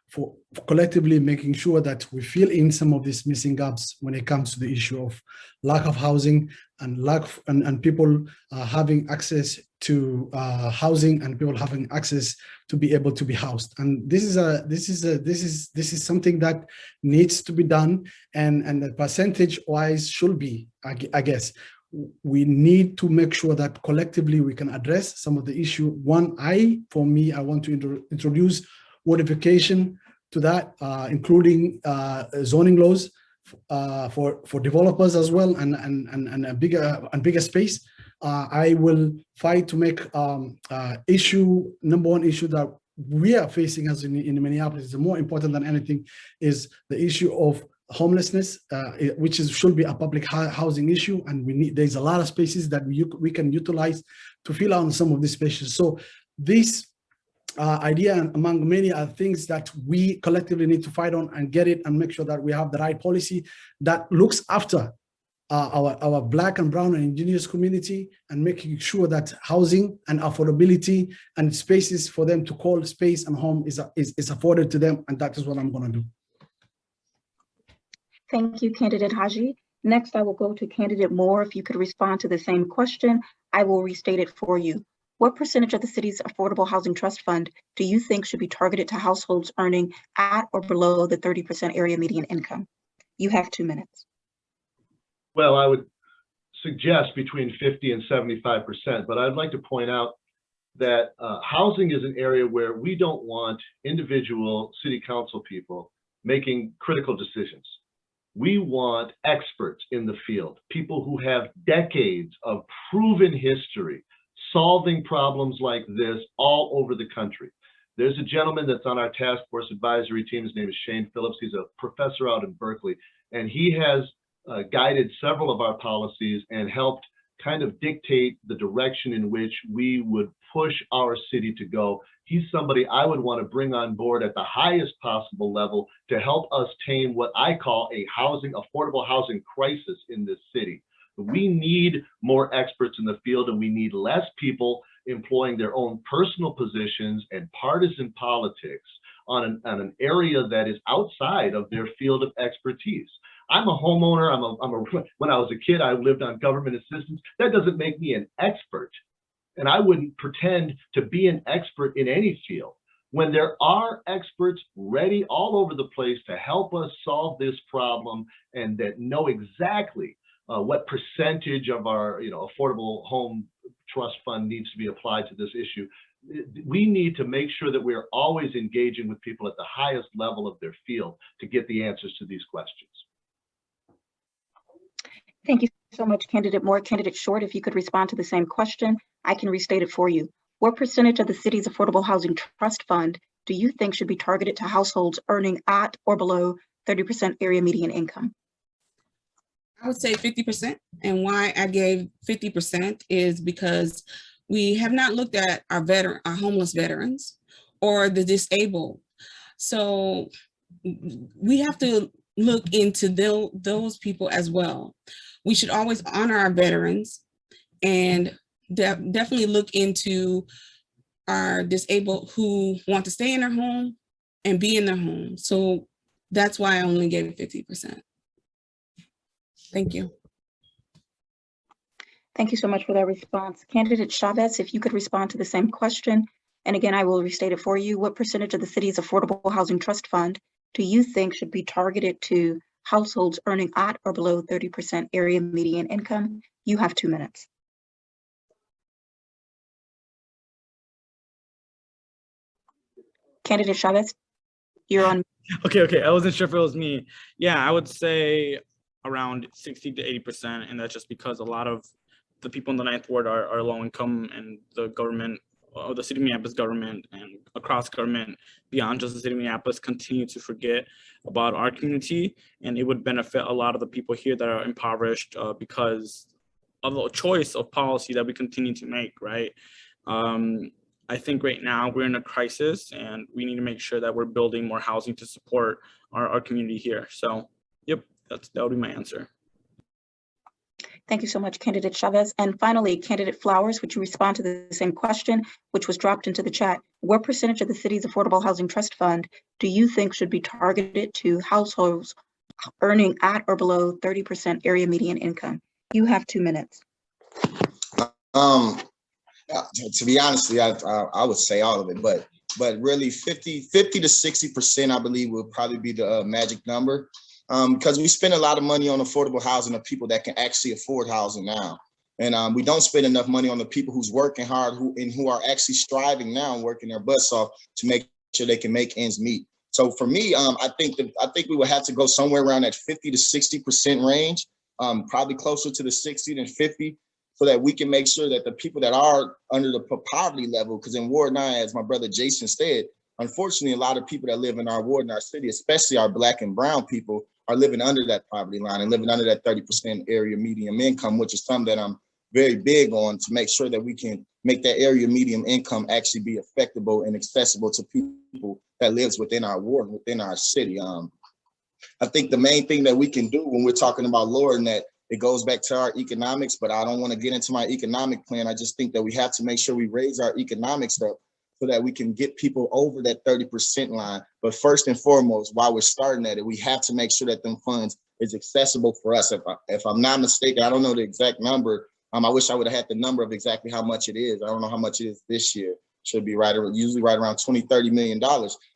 for collectively making sure that we fill in some of these missing gaps when it comes to the issue of lack of housing and people having access to housing, and people having access to be able to be housed. And this is something that needs to be done, and the percentage wise should be, I guess, we need to make sure that collectively we can address some of the issue. For me, I want to introduce modification to that, including zoning laws for developers as well, and a bigger space. I will fight to make number one issue that we are facing as in Minneapolis is more important than anything, is the issue of homelessness, which should be a public housing issue, and there's a lot of spaces that we can utilize to fill out some of these spaces. So this idea, among many other things, that we collectively need to fight on and get it, and make sure that we have the right policy that looks after our Black and Brown and Indigenous community, and making sure that housing and affordability and spaces for them to call space and home is afforded to them. And that is what I'm going to do. Thank you, Candidate Haji. Next, I will go to Candidate Moore. If you could respond to the same question, I will restate it for you. What percentage of the city's Affordable Housing Trust Fund do you think should be targeted to households earning at or below the 30% area median income? You have 2 minutes. Well, I would suggest between 50 and 75%, but I'd like to point out that housing is an area where we don't want individual city council people making critical decisions. We want experts in the field, people who have decades of proven history solving problems like this all over the country. There's a gentleman that's on our task force advisory team. His name is Shane Phillips. He's a professor out in Berkeley, and he has guided several of our policies and helped kind of dictate the direction in which we would push our city to go. He's somebody I would want to bring on board at the highest possible level to help us tame what I call a affordable housing crisis in this city. We need more experts in the field, and we need less people employing their own personal positions and partisan politics on an area that is outside of their field of expertise. I'm a homeowner. When I was a kid, I lived on government assistance. That doesn't make me an expert. And I wouldn't pretend to be an expert in any field. When there are experts ready all over the place to help us solve this problem and that know exactly what percentage of our affordable home trust fund needs to be applied to this issue, we need to make sure that we're always engaging with people at the highest level of their field to get the answers to these questions. Thank you so much, Candidate Moore. Candidate Short, if you could respond to the same question, I can restate it for you. What percentage of the city's Affordable Housing Trust Fund do you think should be targeted to households earning at or below 30% area median income? I would say 50%. And why I gave 50% is because we have not looked at our homeless veterans or the disabled. So we have to look into those people as well. We should always honor our veterans and definitely look into our disabled who want to stay in their home and be in their home. So that's why I only gave 50%. Thank you. Thank you so much for that response. Candidate Chavez, if you could respond to the same question, and again, I will restate it for you. What percentage of the city's Affordable Housing Trust Fund do you think should be targeted to households earning at or below 30% area median income? You have 2 minutes. Candidate Chavez, you're on. Okay. I wasn't sure if it was me. Yeah, I would say around 60 to 80%, and that's just because a lot of the people in the Ninth Ward are low income, and the government, or the city of Minneapolis government and across government beyond just the city of Minneapolis, continue to forget about our community, and it would benefit a lot of the people here that are impoverished because of the choice of policy that we continue to make, right? I think right now we're in a crisis, and we need to make sure that we're building more housing to support our community here. So, yep, that would be my answer. Thank you so much, Candidate Chavez. And finally, Candidate Flowers, would you respond to the same question, which was dropped into the chat? What percentage of the city's Affordable Housing Trust Fund do you think should be targeted to households earning at or below 30% area median income? You have 2 minutes. To be honest, I would say all of it, but really 50 to 60%, I believe, will probably be the magic number. Because we spend a lot of money on affordable housing of people that can actually afford housing now. And we don't spend enough money on the people who's working hard, who are actually striving now and working their butts off to make sure they can make ends meet. So for me, I think we would have to go somewhere around that 50 to 60% range, probably closer to the 60 than 50, so that we can make sure that the people that are under the poverty level, because in Ward 9, as my brother Jason said, unfortunately, a lot of people that live in our ward and our city, especially our Black and brown people, are living under that poverty line and living under that 30% area median income, which is something that I'm very big on, to make sure that we can make that area median income actually be effective and accessible to people that lives within our ward and within our city. I think the main thing that we can do when we're talking about lowering that it goes back to our economics, but I don't want to get into my economic plan. I just think that we have to make sure we raise our economics up so that we can get people over that 30% line. But first and foremost, while we're starting at it, we have to make sure that them funds is accessible for us. If I'm not mistaken, I don't know the exact number. I wish I would have had the number of exactly how much it is. I don't know how much it is this year. Should be usually right around $20-30 million.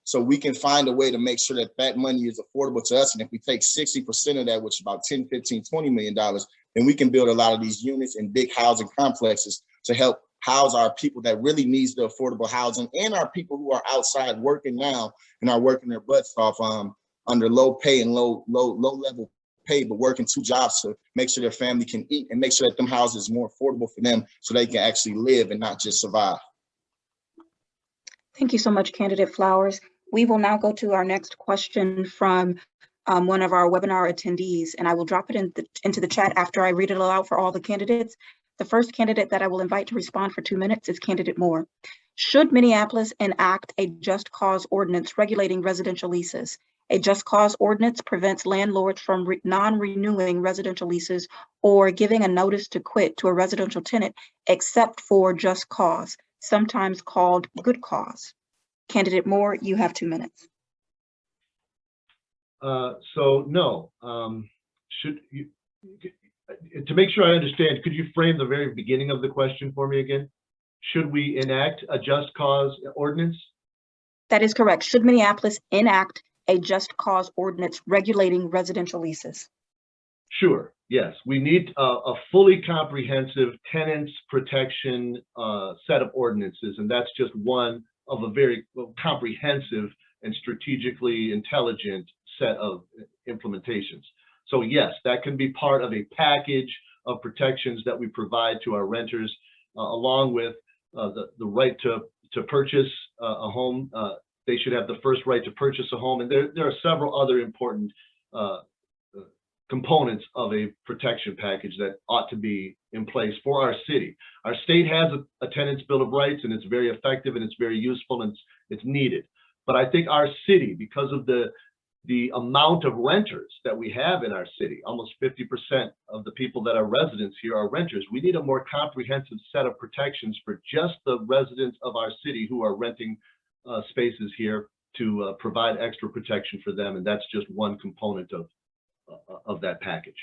So we can find a way to make sure that that money is affordable to us. And if we take 60% of that, which is about $10, $15, $20 million, then we can build a lot of these units in big housing complexes to help house our people that really needs the affordable housing, and our people who are outside working now and are working their butts off under low pay and low level pay, but working 2 jobs to make sure their family can eat and make sure that them houses are more affordable for them so they can actually live and not just survive. Thank you so much, Candidate Flowers. We will now go to our next question from one of our webinar attendees, and I will drop it into the chat after I read it aloud for all the candidates. The first candidate that I will invite to respond for 2 minutes is Candidate Moore. Should Minneapolis enact a just cause ordinance regulating residential leases? A just cause ordinance prevents landlords from non-renewing residential leases or giving a notice to quit to a residential tenant except for just cause, sometimes called good cause. Candidate Moore, you have 2 minutes. So no, should you, to make sure I understand, could you frame the very beginning of the question for me again? Should we enact a just cause ordinance? That is correct. Should Minneapolis enact a just cause ordinance regulating residential leases? Sure, yes. We need a fully comprehensive tenants protection set of ordinances, and that's just one of a very comprehensive and strategically intelligent set of implementations. So yes, that can be part of a package of protections that we provide to our renters, along with the right to purchase a home. They should have the first right to purchase a home. And there are several other important components of a protection package that ought to be in place for our city. Our state has a tenants bill of rights, and it's very effective and it's very useful and it's needed. But I think our city, because of the amount of renters that we have in our city, almost 50% of the people that are residents here are renters. We need a more comprehensive set of protections for just the residents of our city who are renting spaces here to provide extra protection for them. And that's just one component of that package.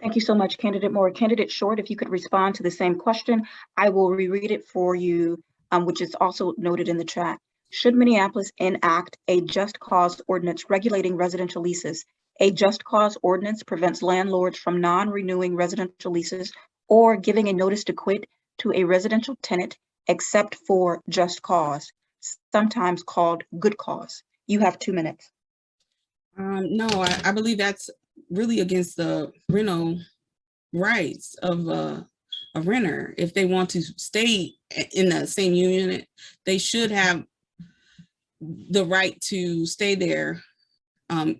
Thank you so much, Candidate Moore. Candidate Short, if you could respond to the same question, I will reread it for you, which is also noted in the chat. Should Minneapolis enact a just cause ordinance regulating residential leases? A just cause ordinance prevents landlords from non-renewing residential leases or giving a notice to quit to a residential tenant except for just cause, sometimes called good cause. You have 2 minutes. No, I believe that's really against the rental rights of a renter. If they want to stay in the same unit, they should have the right to stay there. And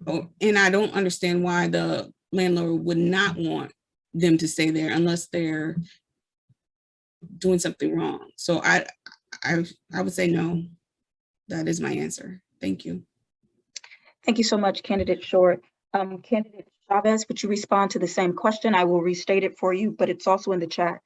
I don't understand why the landlord would not want them to stay there unless they're doing something wrong. So I would say no. That is my answer. Thank you. Thank you so much, Candidate Short. Candidate Chavez, would you respond to the same question? I will restate it for you, but it's also in the chat.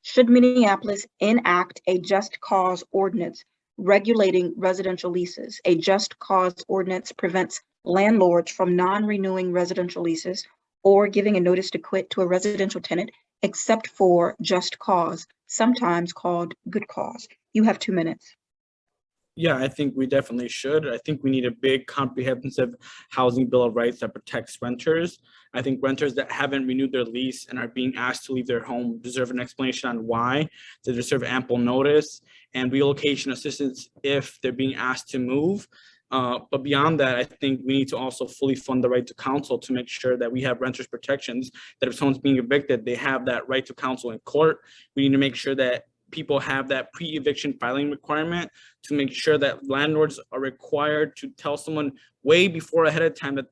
Should Minneapolis enact a just cause ordinance regulating residential leases? A just cause ordinance prevents landlords from non-renewing residential leases or giving a notice to quit to a residential tenant except for just cause, sometimes called good cause. You have 2 minutes. Yeah, I think we definitely should. I think we need a big comprehensive housing bill of rights that protects renters. I think renters that haven't renewed their lease and are being asked to leave their home deserve an explanation on why. They deserve ample notice and relocation assistance if they're being asked to move. But beyond that, I think we need to also fully fund the right to counsel to make sure that we have renters protections, that if someone's being evicted, they have that right to counsel in court. We need to make sure that people have that pre-eviction filing requirement to make sure that landlords are required to tell someone way before ahead of time that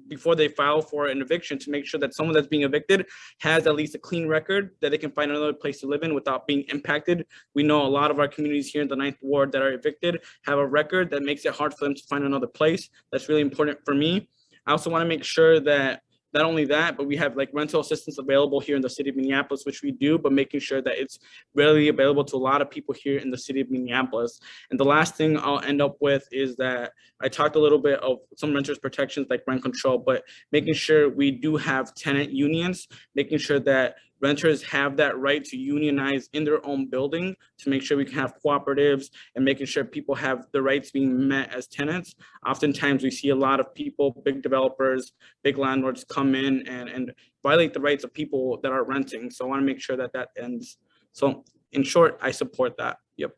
before they file for an eviction, to make sure that someone that's being evicted has at least a clean record that they can find another place to live in without being impacted. We know a lot of our communities here in the 9th Ward that are evicted have a record that makes it hard for them to find another place. That's really important for me. I also want to make sure that not only that, but we have like rental assistance available here in the city of Minneapolis, which we do, but making sure that it's readily available to a lot of people here in the city of Minneapolis. And the last thing I'll end up with is that I talked a little bit of some renters protections like rent control, but making sure we do have tenant unions, making sure that renters have that right to unionize in their own building to make sure we can have cooperatives and making sure people have the rights being met as tenants. Oftentimes we see a lot of people, big developers, big landlords come in and violate the rights of people that are renting. So I want to make sure that that ends. So in short, I support that. Yep.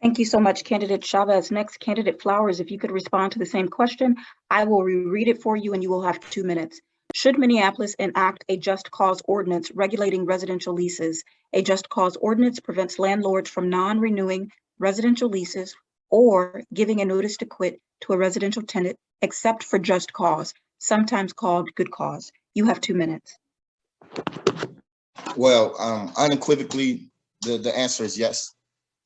Thank you so much, Candidate Chavez. Next, Candidate Flowers, if you could respond to the same question, I will reread it for you and you will have 2 minutes. Should Minneapolis enact a just cause ordinance regulating residential leases? A just cause ordinance prevents landlords from non-renewing residential leases or giving a notice to quit to a residential tenant except for just cause, sometimes called good cause. You have 2 minutes. Well, unequivocally, the answer is yes.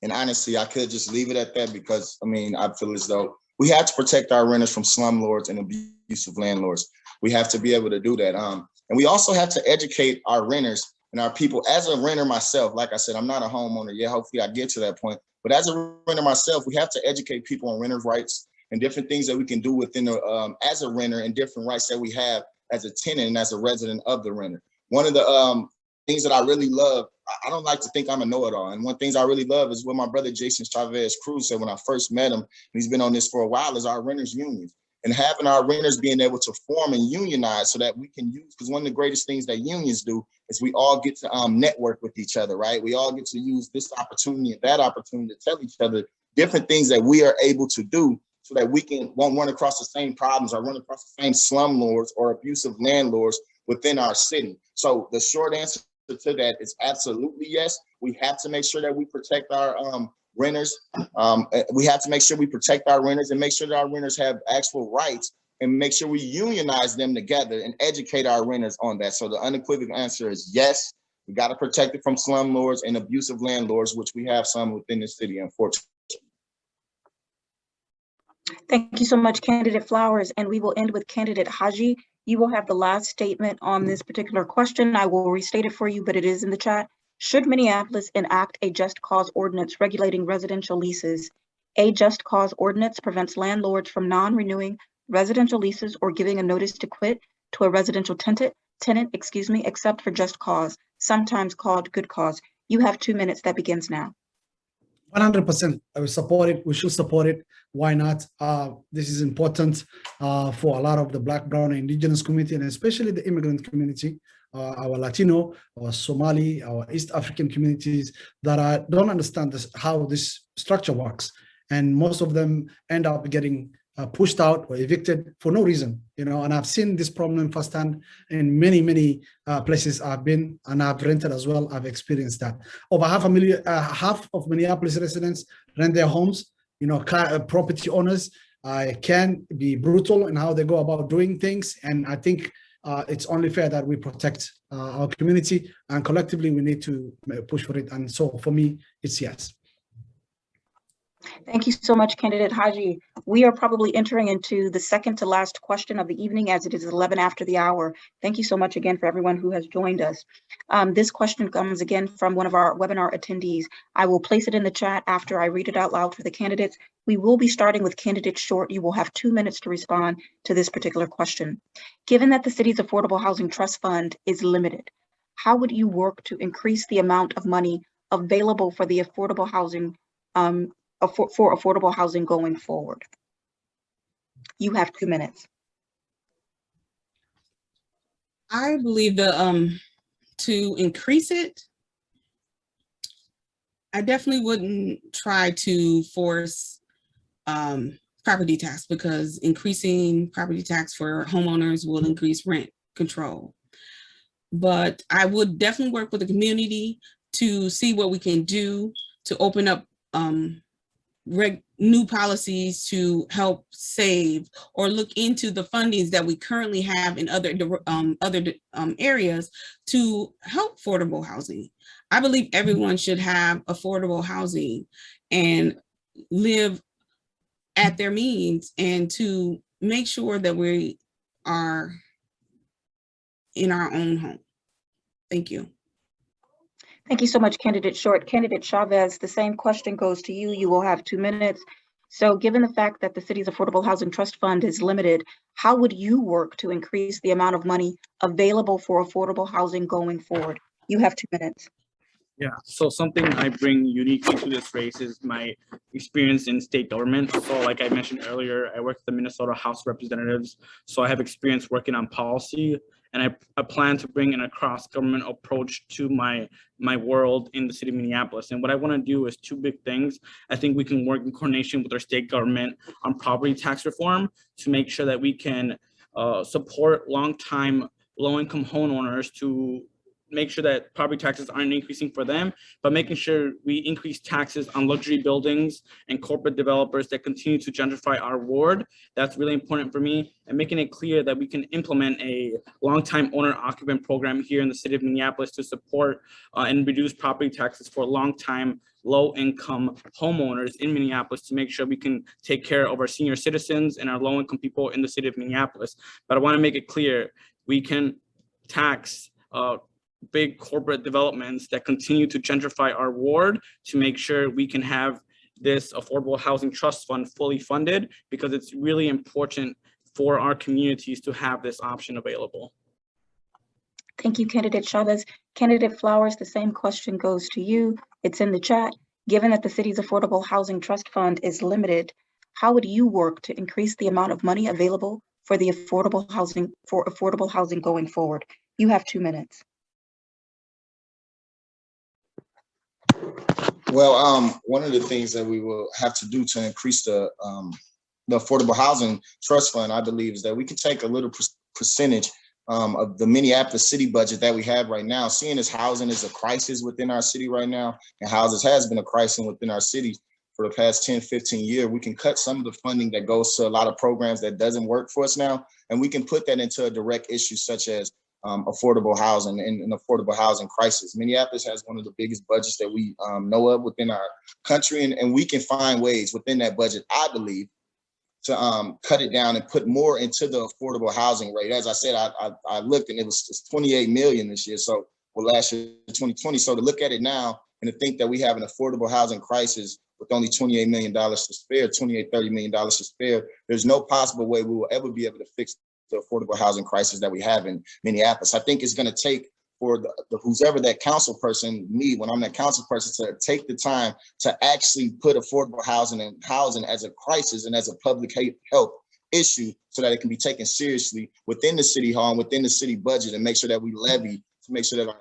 And honestly, I could just leave it at that because, I mean, I feel as though we have to protect our renters from slumlords and abusive landlords. We have to be able to do that. And we also have to educate our renters and our people. As a renter myself, like I said, I'm not a homeowner yet. Hopefully I get to that point. But as a renter myself, we have to educate people on renters' rights and different things that we can do within the, as a renter and different rights that we have as a tenant and as a resident of the renter. One of the things that I really love, I don't like to think I'm a know-it-all. And one things I really love is what my brother Jason Chavez Cruz said when I first met him, and he's been on this for a while, is our renters unions. And having our renters being able to form and unionize so that we can use, because one of the greatest things that unions do is we all get to network with each other, right? We all get to use this opportunity and that opportunity to tell each other different things that we are able to do so that we won't run across the same problems or run across the same slumlords or abusive landlords within our city. So the short answer to that is absolutely yes. We have to make sure that we protect our renters. We have to make sure we protect our renters and make sure that our renters have actual rights and make sure we unionize them together and educate our renters on that. So the unequivocal answer is yes. We got to protect it from slumlords and abusive landlords, which we have some within the city, unfortunately. Thank you so much, Candidate Flowers. And we will end with Candidate Haji. You will have the last statement on this particular question. I will restate it for you, but it is in the chat. Should Minneapolis enact a just cause ordinance regulating residential leases? A just cause ordinance prevents landlords from non-renewing residential leases or giving a notice to quit to a residential tenant, except for just cause, sometimes called good cause. You have 2 minutes. That begins now. 100%. I will support it. We should support it. Why not? This is important for a lot of the Black, Brown, and Indigenous community, and especially the immigrant community, our Latino, our Somali, our East African communities that don't understand how this structure works. And most of them end up getting pushed out or evicted for no reason, and I've seen this problem firsthand in many places I've been, and I've rented as well. I've experienced that. Over half of Minneapolis residents rent their homes. Property owners can be brutal in how they go about doing things, and I think it's only fair that we protect our community, and collectively we need to push for it. And so for me, it's yes. Thank you so much, Candidate Haji. We are probably entering into the second to last question of the evening, as it is 11 after the hour. Thank you so much again for everyone who has joined us. This question comes again from one of our webinar attendees. I will place it in the chat after I read it out loud for the candidates. We will be starting with Candidate Short. You will have 2 minutes to respond to this particular question. Given that the city's Affordable Housing Trust Fund is limited, how would you work to increase the amount of money available for the affordable housing for affordable housing going forward? You have 2 minutes. I believe to increase it, I definitely wouldn't try to force property tax, because increasing property tax for homeowners will increase rent control. But I would definitely work with the community to see what we can do to open up new policies to help save or look into the fundings that we currently have in other areas to help affordable housing. I believe everyone should have affordable housing and live at their means, and to make sure that we are in our own home. Thank you. Thank you so much, Candidate Short. Candidate Chavez, the same question goes to you. You will have 2 minutes. So given the fact that the city's Affordable Housing Trust Fund is limited, how would you work to increase the amount of money available for affordable housing going forward? You have 2 minutes. Yeah, so something I bring uniquely to this race is my experience in state government. So like I mentioned earlier, I work at the Minnesota House of Representatives. So I have experience working on policy, and I plan to bring in a cross-government approach to my world in the city of Minneapolis. And what I want to do is 2 big things. I think we can work in coordination with our state government on property tax reform to make sure that we can support long-time low-income homeowners to make sure that property taxes aren't increasing for them, but making sure we increase taxes on luxury buildings and corporate developers that continue to gentrify our ward. That's really important for me, and making it clear that we can implement a long-time owner occupant program here in the city of Minneapolis to support and reduce property taxes for long-time low-income homeowners in Minneapolis, to make sure we can take care of our senior citizens and our low-income people in the city of Minneapolis. But I want to make it clear, we can tax big corporate developments that continue to gentrify our ward, to make sure we can have this Affordable Housing Trust Fund fully funded, because it's really important for our communities to have this option available. Thank you, Candidate Chavez. Candidate Flowers, the same question goes to you. It's in the chat. Given that the city's Affordable Housing Trust Fund is limited, how would you work to increase the amount of money available for the affordable housing going forward? You have 2 minutes. Well, one of the things that we will have to do to increase the Affordable Housing Trust Fund, I believe, is that we can take a little percentage of the Minneapolis city budget that we have right now, seeing as housing is a crisis within our city right now, and housing has been a crisis within our city for the past 10, 15 years, we can cut some of the funding that goes to a lot of programs that doesn't work for us now, and we can put that into a direct issue such as affordable housing and an affordable housing crisis. Minneapolis has one of the biggest budgets that we know of within our country, and we can find ways within that budget, I believe, to cut it down and put more into the affordable housing rate. As I said, I looked and it's 28 million this year. So, well, last year, 2020. So to look at it now and to think that we have an affordable housing crisis with only $28 million to spare, $30 million to spare, there's no possible way we will ever be able to fix the affordable housing crisis that we have in Minneapolis. I think it's going to take for the whoever that council person, me, when I'm that council person, to take the time to actually put affordable housing and housing as a crisis and as a public health issue, so that it can be taken seriously within the city hall and within the city budget, and make sure that we levy to make sure that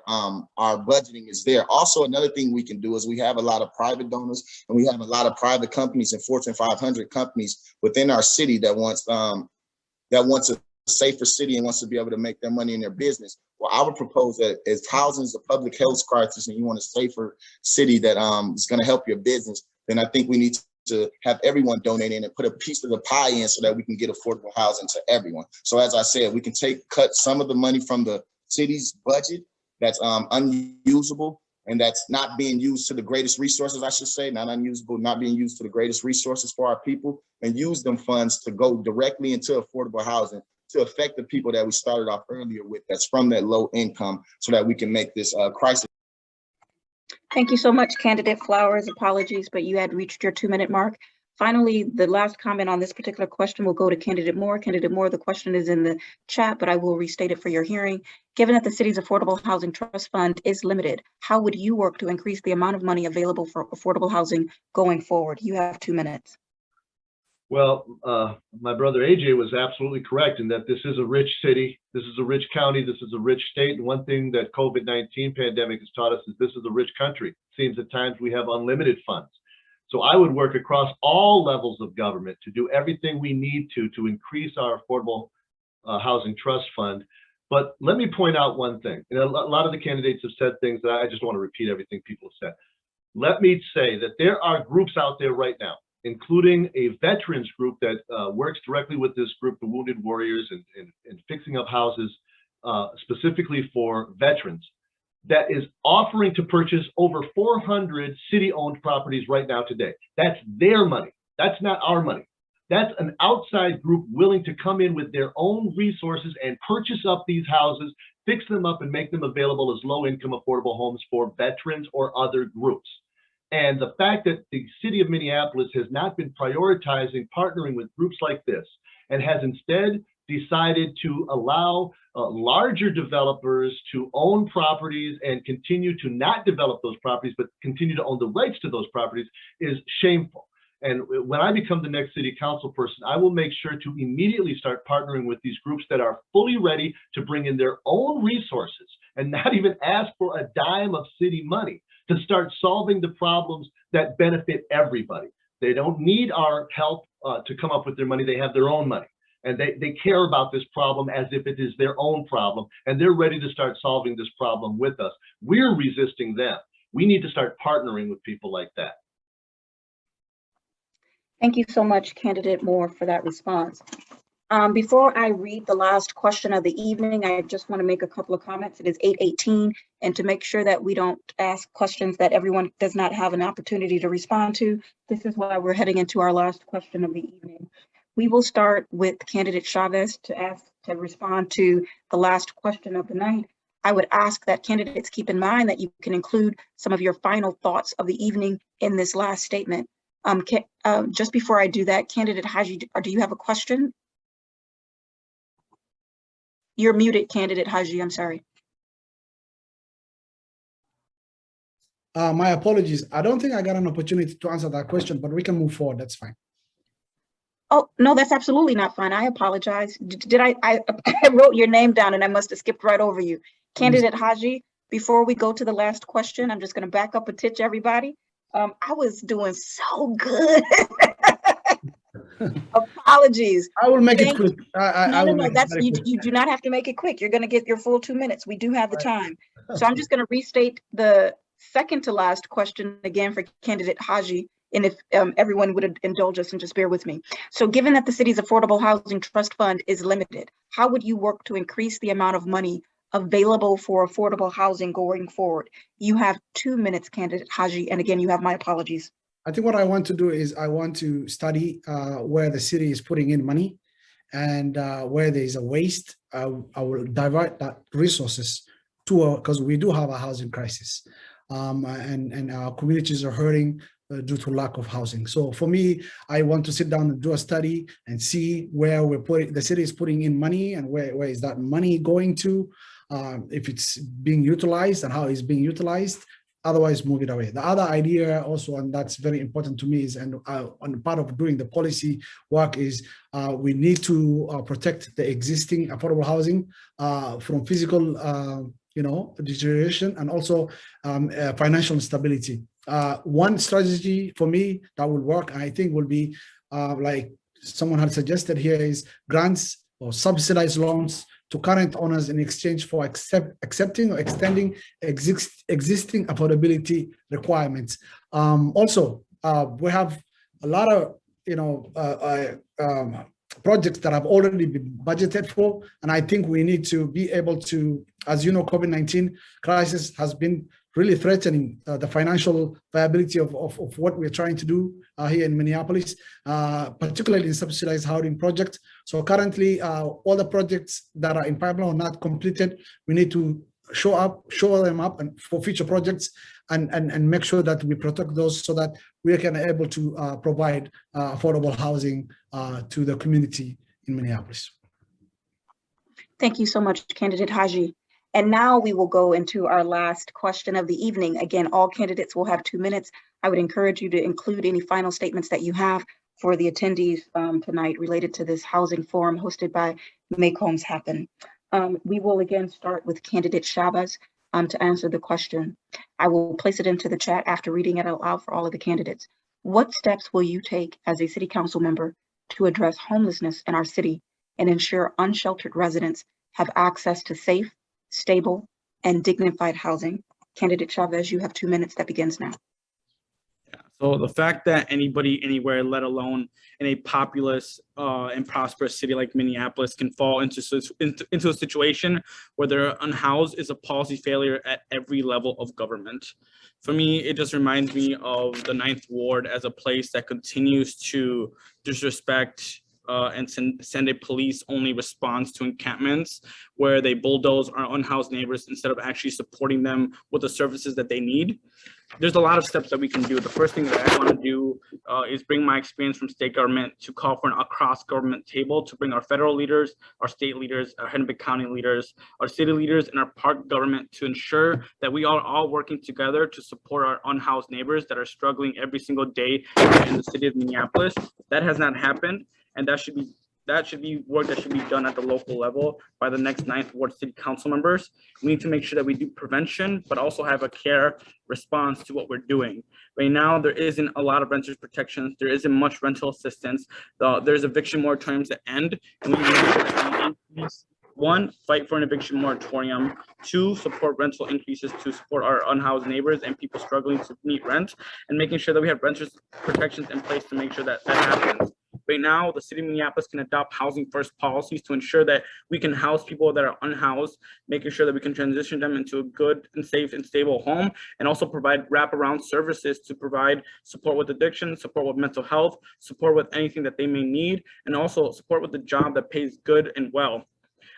our budgeting is there. Also, another thing we can do is we have a lot of private donors, and we have a lot of private companies and Fortune 500 companies within our city that wants a safer city and wants to be able to make their money in their business. Well, I would propose that if housing is a public health crisis and you want a safer city that is going to help your business, then I think we need to have everyone donate in and put a piece of the pie in so that we can get affordable housing to everyone. So as I said, we can cut some of the money from the city's budget that's unusable and that's not being used to the greatest resources, I should say, not unusable, not being used to the greatest resources for our people, and use them funds to go directly into affordable housing to affect the people that we started off earlier with, that's from that low income, so that we can make this crisis. Thank you so much, Candidate Flowers. Apologies, but you had reached your 2-minute mark. Finally, the last comment on this particular question will go to Candidate Moore. Candidate Moore, the question is in the chat, but I will restate it for your hearing. Given that the city's Affordable Housing Trust Fund is limited, how would you work to increase the amount of money available for affordable housing going forward? You have 2 minutes. Well, my brother AJ was absolutely correct in that this is a rich city, this is a rich county, this is a rich state. And one thing that COVID-19 pandemic has taught us is this is a rich country. It seems at times we have unlimited funds. So I would work across all levels of government to do everything we need to increase our Affordable Housing Trust Fund. But let me point out one thing. And a lot of the candidates have said things that I just want to repeat everything people have said. Let me say that there are groups out there right now, including a veterans group that works directly with this group, the Wounded Warriors, and fixing up houses specifically for veterans, that is offering to purchase over 400 city-owned properties right now today. That's their money. That's not our money. That's an outside group willing to come in with their own resources and purchase up these houses fix them up and make them available as low-income affordable homes for veterans or other groups. And the fact that the city of Minneapolis has not been prioritizing partnering with groups like this and has instead decided to allow larger developers to own properties and continue to not develop those properties, but continue to own the rights to those properties is shameful. And when I become the next city council person, I will make sure to immediately start partnering with these groups that are fully ready to bring in their own resources and not even ask for a dime of city money to start solving the problems that benefit everybody. They don't need our help to come up with their money. They have their own money. And they care about this problem as if it is their own problem, and they're ready to start solving this problem with us. We're resisting them. We need to start partnering with people like that. Thank you so much, Candidate Moore, for that response. Before I read the last question of the evening, I just want to make a couple of comments. It is 8:18, and to make sure that we don't ask questions that everyone does not have an opportunity to respond to, this is why we're heading into our last question of the evening. We will start with Candidate Chavez to respond to the last question of the night. I would ask that candidates keep in mind that you can include some of your final thoughts of the evening in this last statement. Just before I do that, Candidate Haji, do you have a question? You're muted, Candidate Haji, I'm sorry. My apologies. I don't think I got an opportunity to answer that question, but we can move forward. That's fine. Oh, no, that's absolutely not fine. I apologize. I wrote your name down and I must have skipped right over you. Candidate Haji, before we go to the last question, I'm just going to back up and teach everybody. I was doing so good. Apologies. I will make it quick. No, that's you do not have to make it quick. You're going to get your full 2 minutes. We do have the time. So I'm just going to restate the second to last question again for Candidate Haji. And if everyone would indulge us and just bear with me. So given that the city's Affordable Housing Trust Fund is limited, how would you work to increase the amount of money available for affordable housing going forward? You have 2 minutes, Candidate Haji. And again, you have my apologies. I think what I want to do is I want to study where the city is putting in money, and where there is a waste, I will divert that resources to, because we do have a housing crisis, and our communities are hurting due to lack of housing. So for me, I want to sit down and do a study and see where the city is putting in money and where is that money going to, if it's being utilized and how it's being utilized. Otherwise, move it away. The other idea also, and that's very important to me, is, and on part of doing the policy work, is we need to protect the existing affordable housing from physical deterioration, and also financial instability. One strategy for me that will work, I think, will be like someone had suggested here, is grants or subsidized loans to current owners in exchange for accepting or extending existing affordability requirements. Also, we have a lot of projects that have already been budgeted for, and I think we need to be able to, as you know, COVID-19 crisis has been really threatening the financial viability of what we're trying to do here in Minneapolis, particularly in subsidized housing projects. So currently, all the projects that are in pipeline are not completed. We need to show them up and for future projects, and make sure that we protect those so that we can able to provide affordable housing to the community in Minneapolis. Thank you so much, Candidate Haji. And now we will go into our last question of the evening. Again, all candidates will have 2 minutes. I would encourage you to include any final statements that you have for the attendees tonight related to this housing forum hosted by Make Homes Happen. We will again start with Candidate Chavez to answer the question. I will place it into the chat after reading it out loud for all of the candidates. What steps will you take as a city council member to address homelessness in our city and ensure unsheltered residents have access to safe, stable, and dignified housing? Candidate Chavez, you have 2 minutes. That begins now. So the fact that anybody anywhere, let alone in a populous and prosperous city like Minneapolis, can fall into a situation where they're unhoused is a policy failure at every level of government. For me, it just reminds me of the 9th Ward as a place that continues to disrespect and send a police-only response to encampments where they bulldoze our unhoused neighbors instead of actually supporting them with the services that they need. There's a lot of steps that we can do. The first thing that I want to do is bring my experience from state government to call for an across government table to bring our federal leaders, our state leaders, our Hennepin County leaders, our city leaders, and our park government to ensure that we are all working together to support our unhoused neighbors that are struggling every single day in the city of Minneapolis. That has not happened, and that should be work that should be done at the local level by the next 9th Ward City Council members. We need to make sure that we do prevention, but also have a care response to what we're doing. Right now, there isn't a lot of renters protections. There isn't much rental assistance. There's eviction moratoriums that end, and we need to make sure that we increase. 1, fight for an eviction moratorium. 2, support rental increases to support our unhoused neighbors and people struggling to meet rent, and making sure that we have renters protections in place to make sure that that happens. Right now, the city of Minneapolis can adopt housing first policies to ensure that we can house people that are unhoused, making sure that we can transition them into a good and safe and stable home, and also provide wraparound services to provide support with addiction, support with mental health, support with anything that they may need, and also support with a job that pays good and well.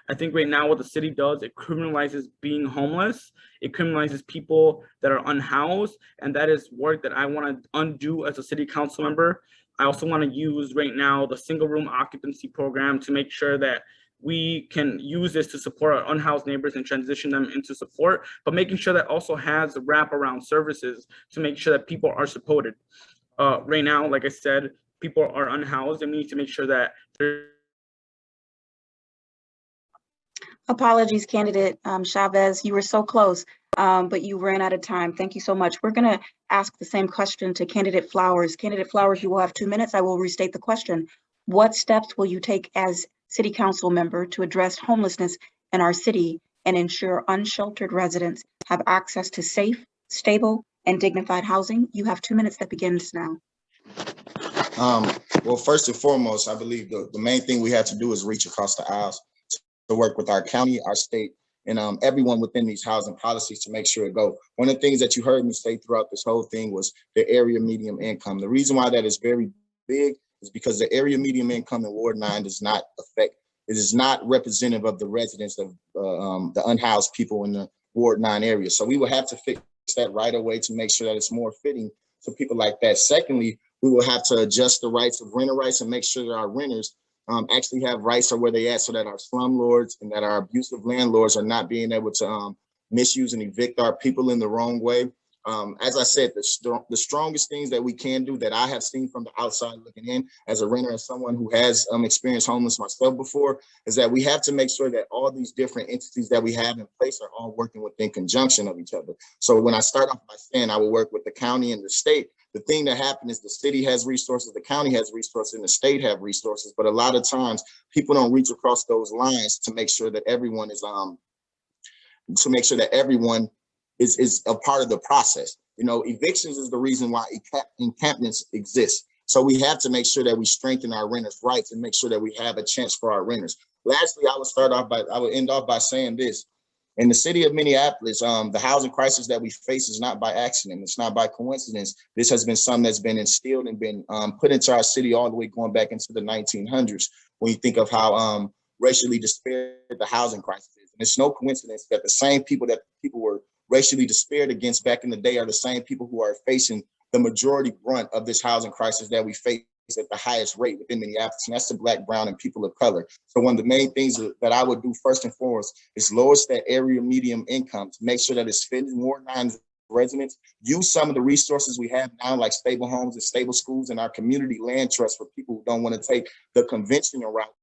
I think right now what the city does, it criminalizes being homeless. It criminalizes people that are unhoused, and that is work that I want to undo as a city council member. I also want to use right now the single room occupancy program to make sure that we can use this to support our unhoused neighbors and transition them into support, but making sure that also has wraparound services to make sure that people are supported. Right now, like I said, people are unhoused, and we need to make sure that they're. Apologies, candidate Chavez, you were so close, but you ran out of time. Thank you so much. We're going to ask the same question to candidate Flowers. Candidate Flowers, you will have 2 minutes. I will restate the question. What steps will you take as city council member to address homelessness in our city and ensure unsheltered residents have access to safe, stable, and dignified housing? You have 2 minutes that begins now. Well, first and foremost, I believe the main thing we have to do is reach across the aisles to work with our county, our state, and everyone within these housing policies to make sure it go. One of the things that you heard me say throughout this whole thing was the area medium income. The reason why that is very big is because the area medium income in Ward 9 does not affect, it is not representative of the residents of the unhoused people in the Ward 9 area. So we will have to fix that right away to make sure that it's more fitting to people like that. Secondly, we will have to adjust the rights of renter rights and make sure that our renters actually have rights or where they at, so that our slumlords and that our abusive landlords are not being able to misuse and evict our people in the wrong way. As I said, the strongest things that we can do that I have seen from the outside looking in as a renter, as someone who has experienced homeless myself before, is that we have to make sure that all these different entities that we have in place are all working within conjunction of each other. So when I start off by saying I will work with the county and the state, the thing that happened is the city has resources, the county has resources, and the state have resources. But a lot of times people don't reach across those lines to make sure that everyone is is a part of the process. You know, evictions is the reason why encampments exist. So we have to make sure that we strengthen our renters' rights and make sure that we have a chance for our renters. Lastly, I would end off by saying this. In the city of Minneapolis, the housing crisis that we face is not by accident. It's not by coincidence. This has been something that's been instilled and been put into our city all the way going back into the 1900s. When you think of how racially disparate the housing crisis is. And it's no coincidence that the same people that people were racially disparate against back in the day are the same people who are facing the majority brunt of this housing crisis that we face at the highest rate within Minneapolis, and that's the Black, brown, and people of color. So one of the main things that I would do first and foremost is lower that area medium income to make sure that it's fitting Ward 9 residents. Use some of the resources we have now, like stable homes and stable schools and our community land trust for people who don't want to take the conventional route.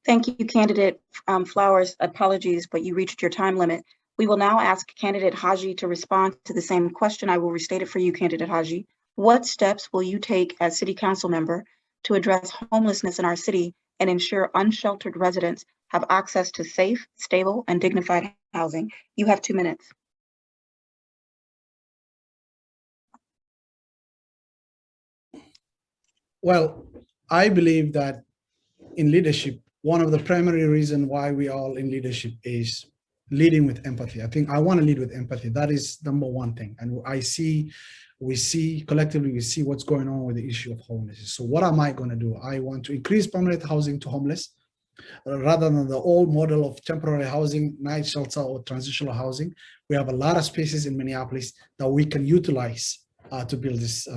Thank you, candidate Flowers. Apologies, but you reached your time limit. We will now ask candidate Haji to respond to the same question. I will restate it for you, candidate Haji. What steps will you take as city council member to address homelessness in our city and ensure unsheltered residents have access to safe, stable, and dignified housing? You have 2 minutes. Well, I believe that in leadership, one of the primary reasons why we all in leadership is leading with empathy. I think I want to lead with empathy. That is number one thing. And we see collectively, we see what's going on with the issue of homelessness. So what am I going to do? I want to increase permanent housing to homeless rather than the old model of temporary housing, night shelter, or transitional housing. We have a lot of spaces in Minneapolis that we can utilize to build this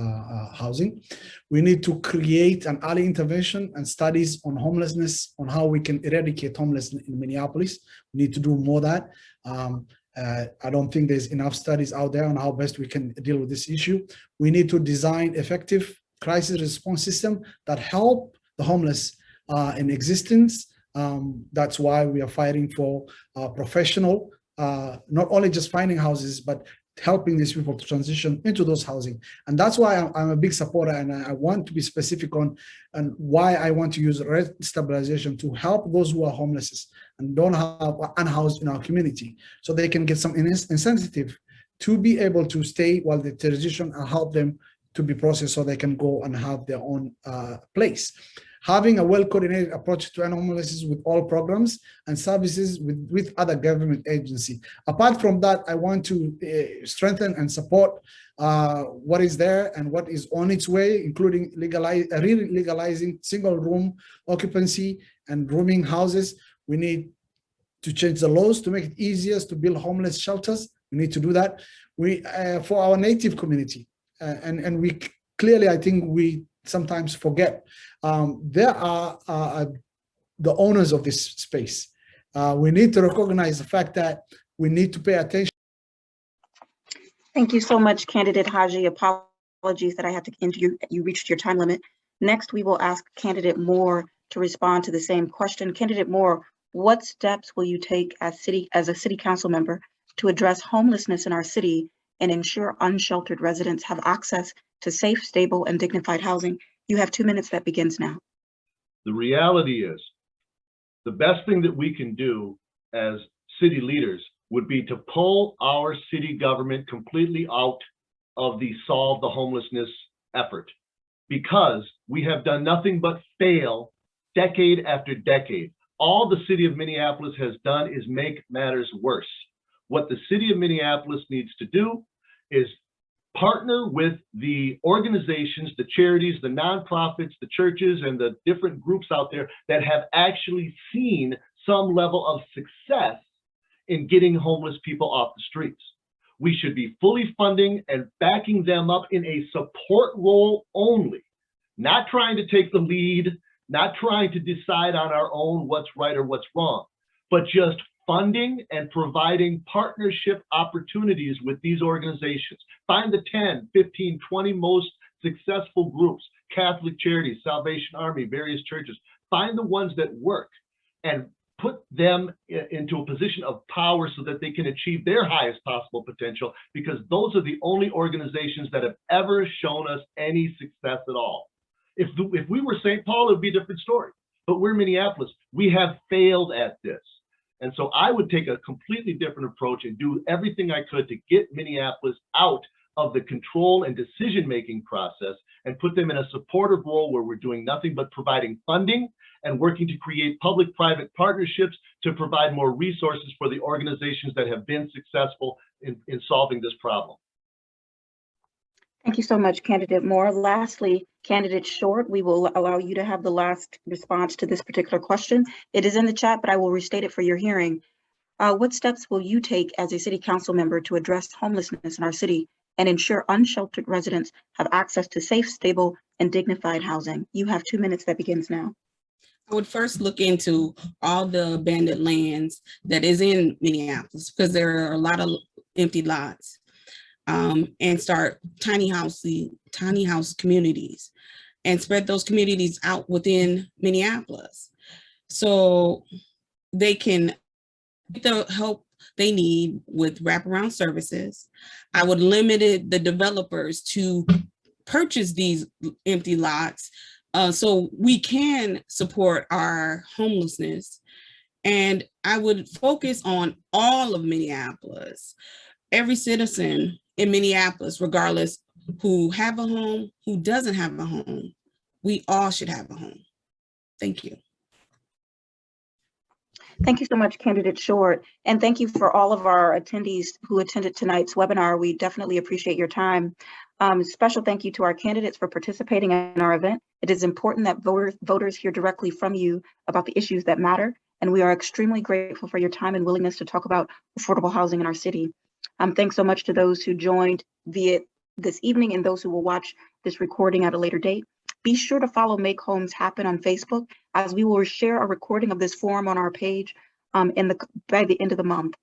housing. We need to create an early intervention and studies on homelessness, on how we can eradicate homelessness in Minneapolis. We need to do more of that. I don't think there's enough studies out there on how best we can deal with this issue. We need to design effective crisis response system that help the homeless in existence. That's why we are fighting for professional, not only just finding houses, but helping these people to transition into those housing. And that's why I'm a big supporter, and I want to be specific on and why I want to use rent stabilization to help those who are homeless and don't have unhoused in our community, so they can get some incentive to be able to stay while they transition and help them to be processed so they can go and have their own place. Having a well-coordinated approach to homelessness with all programs and services with other government agencies. Apart from that, I want to strengthen and support what is there and what is on its way, including really legalizing single-room occupancy and rooming houses. We need to change the laws to make it easier to build homeless shelters. We need to do that. For our native community, and we clearly, I think we sometimes forget. There are the owners of this space. We need to recognize the fact that we need to pay attention. Thank you so much, Candidate Haji. Apologies that I had to end you. You reached your time limit. Next, we will ask Candidate Moore to respond to the same question. Candidate Moore, what steps will you take as a city council member to address homelessness in our city and ensure unsheltered residents have access to safe, stable, and dignified housing? You have 2 minutes that begins now. The reality is, the best thing that we can do as city leaders would be to pull our city government completely out of the solve the homelessness effort, because we have done nothing but fail decade after decade. All the city of Minneapolis has done is make matters worse. What the city of Minneapolis needs to do is partner with the organizations, the charities, the nonprofits, the churches, and the different groups out there that have actually seen some level of success in getting homeless people off the streets. We should be fully funding and backing them up in a support role only, not trying to take the lead, not trying to decide on our own what's right or what's wrong, but just funding and providing partnership opportunities with these organizations. Find the 10, 15, 20 most successful groups, Catholic Charities, Salvation Army, various churches. Find the ones that work and put them into a position of power so that they can achieve their highest possible potential, because those are the only organizations that have ever shown us any success at all. If we were St. Paul, it would be a different story, but we're Minneapolis. We have failed at this. And so I would take a completely different approach and do everything I could to get Minneapolis out of the control and decision-making process and put them in a supportive role where we're doing nothing but providing funding and working to create public-private partnerships to provide more resources for the organizations that have been successful in solving this problem. Thank you so much, Candidate Moore. Lastly, Candidate Short, we will allow you to have the last response to this particular question. It is in the chat, but I will restate it for your hearing. What steps will you take as a city council member to address homelessness in our city and ensure unsheltered residents have access to safe, stable, and dignified housing? You have 2 minutes that begins now. I would first look into all the abandoned lands that is in Minneapolis, because there are a lot of empty lots. And start tiny house communities and spread those communities out within Minneapolis so they can get the help they need with wraparound services. I would limit the developers to purchase these empty lots so we can support our homelessness. And I would focus on all of Minneapolis, every citizen in Minneapolis, regardless who have a home, who doesn't have a home. We all should have a home. Thank you. Thank you so much, Candidate Short. And thank you for all of our attendees who attended tonight's webinar. We definitely appreciate your time. Special thank you to our candidates for participating in our event. It is important that voters hear directly from you about the issues that matter. And we are extremely grateful for your time and willingness to talk about affordable housing in our city. Thanks so much to those who joined via this evening and those who will watch this recording at a later date. Be sure to follow Make Homes Happen on Facebook, as we will share a recording of this forum on our page by the end of the month.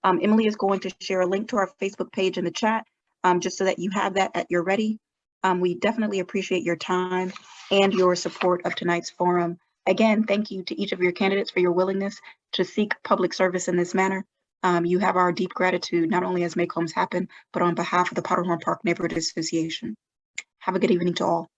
Emily is going to share a link to our Facebook page in the chat, just so that you have that at your ready. We definitely appreciate your time and your support of tonight's forum. Again, thank you to each of your candidates for your willingness to seek public service in this manner. You have our deep gratitude, not only as Make Homes Happen, but on behalf of the Powderhorn Park Neighborhood Association. Have a good evening to all.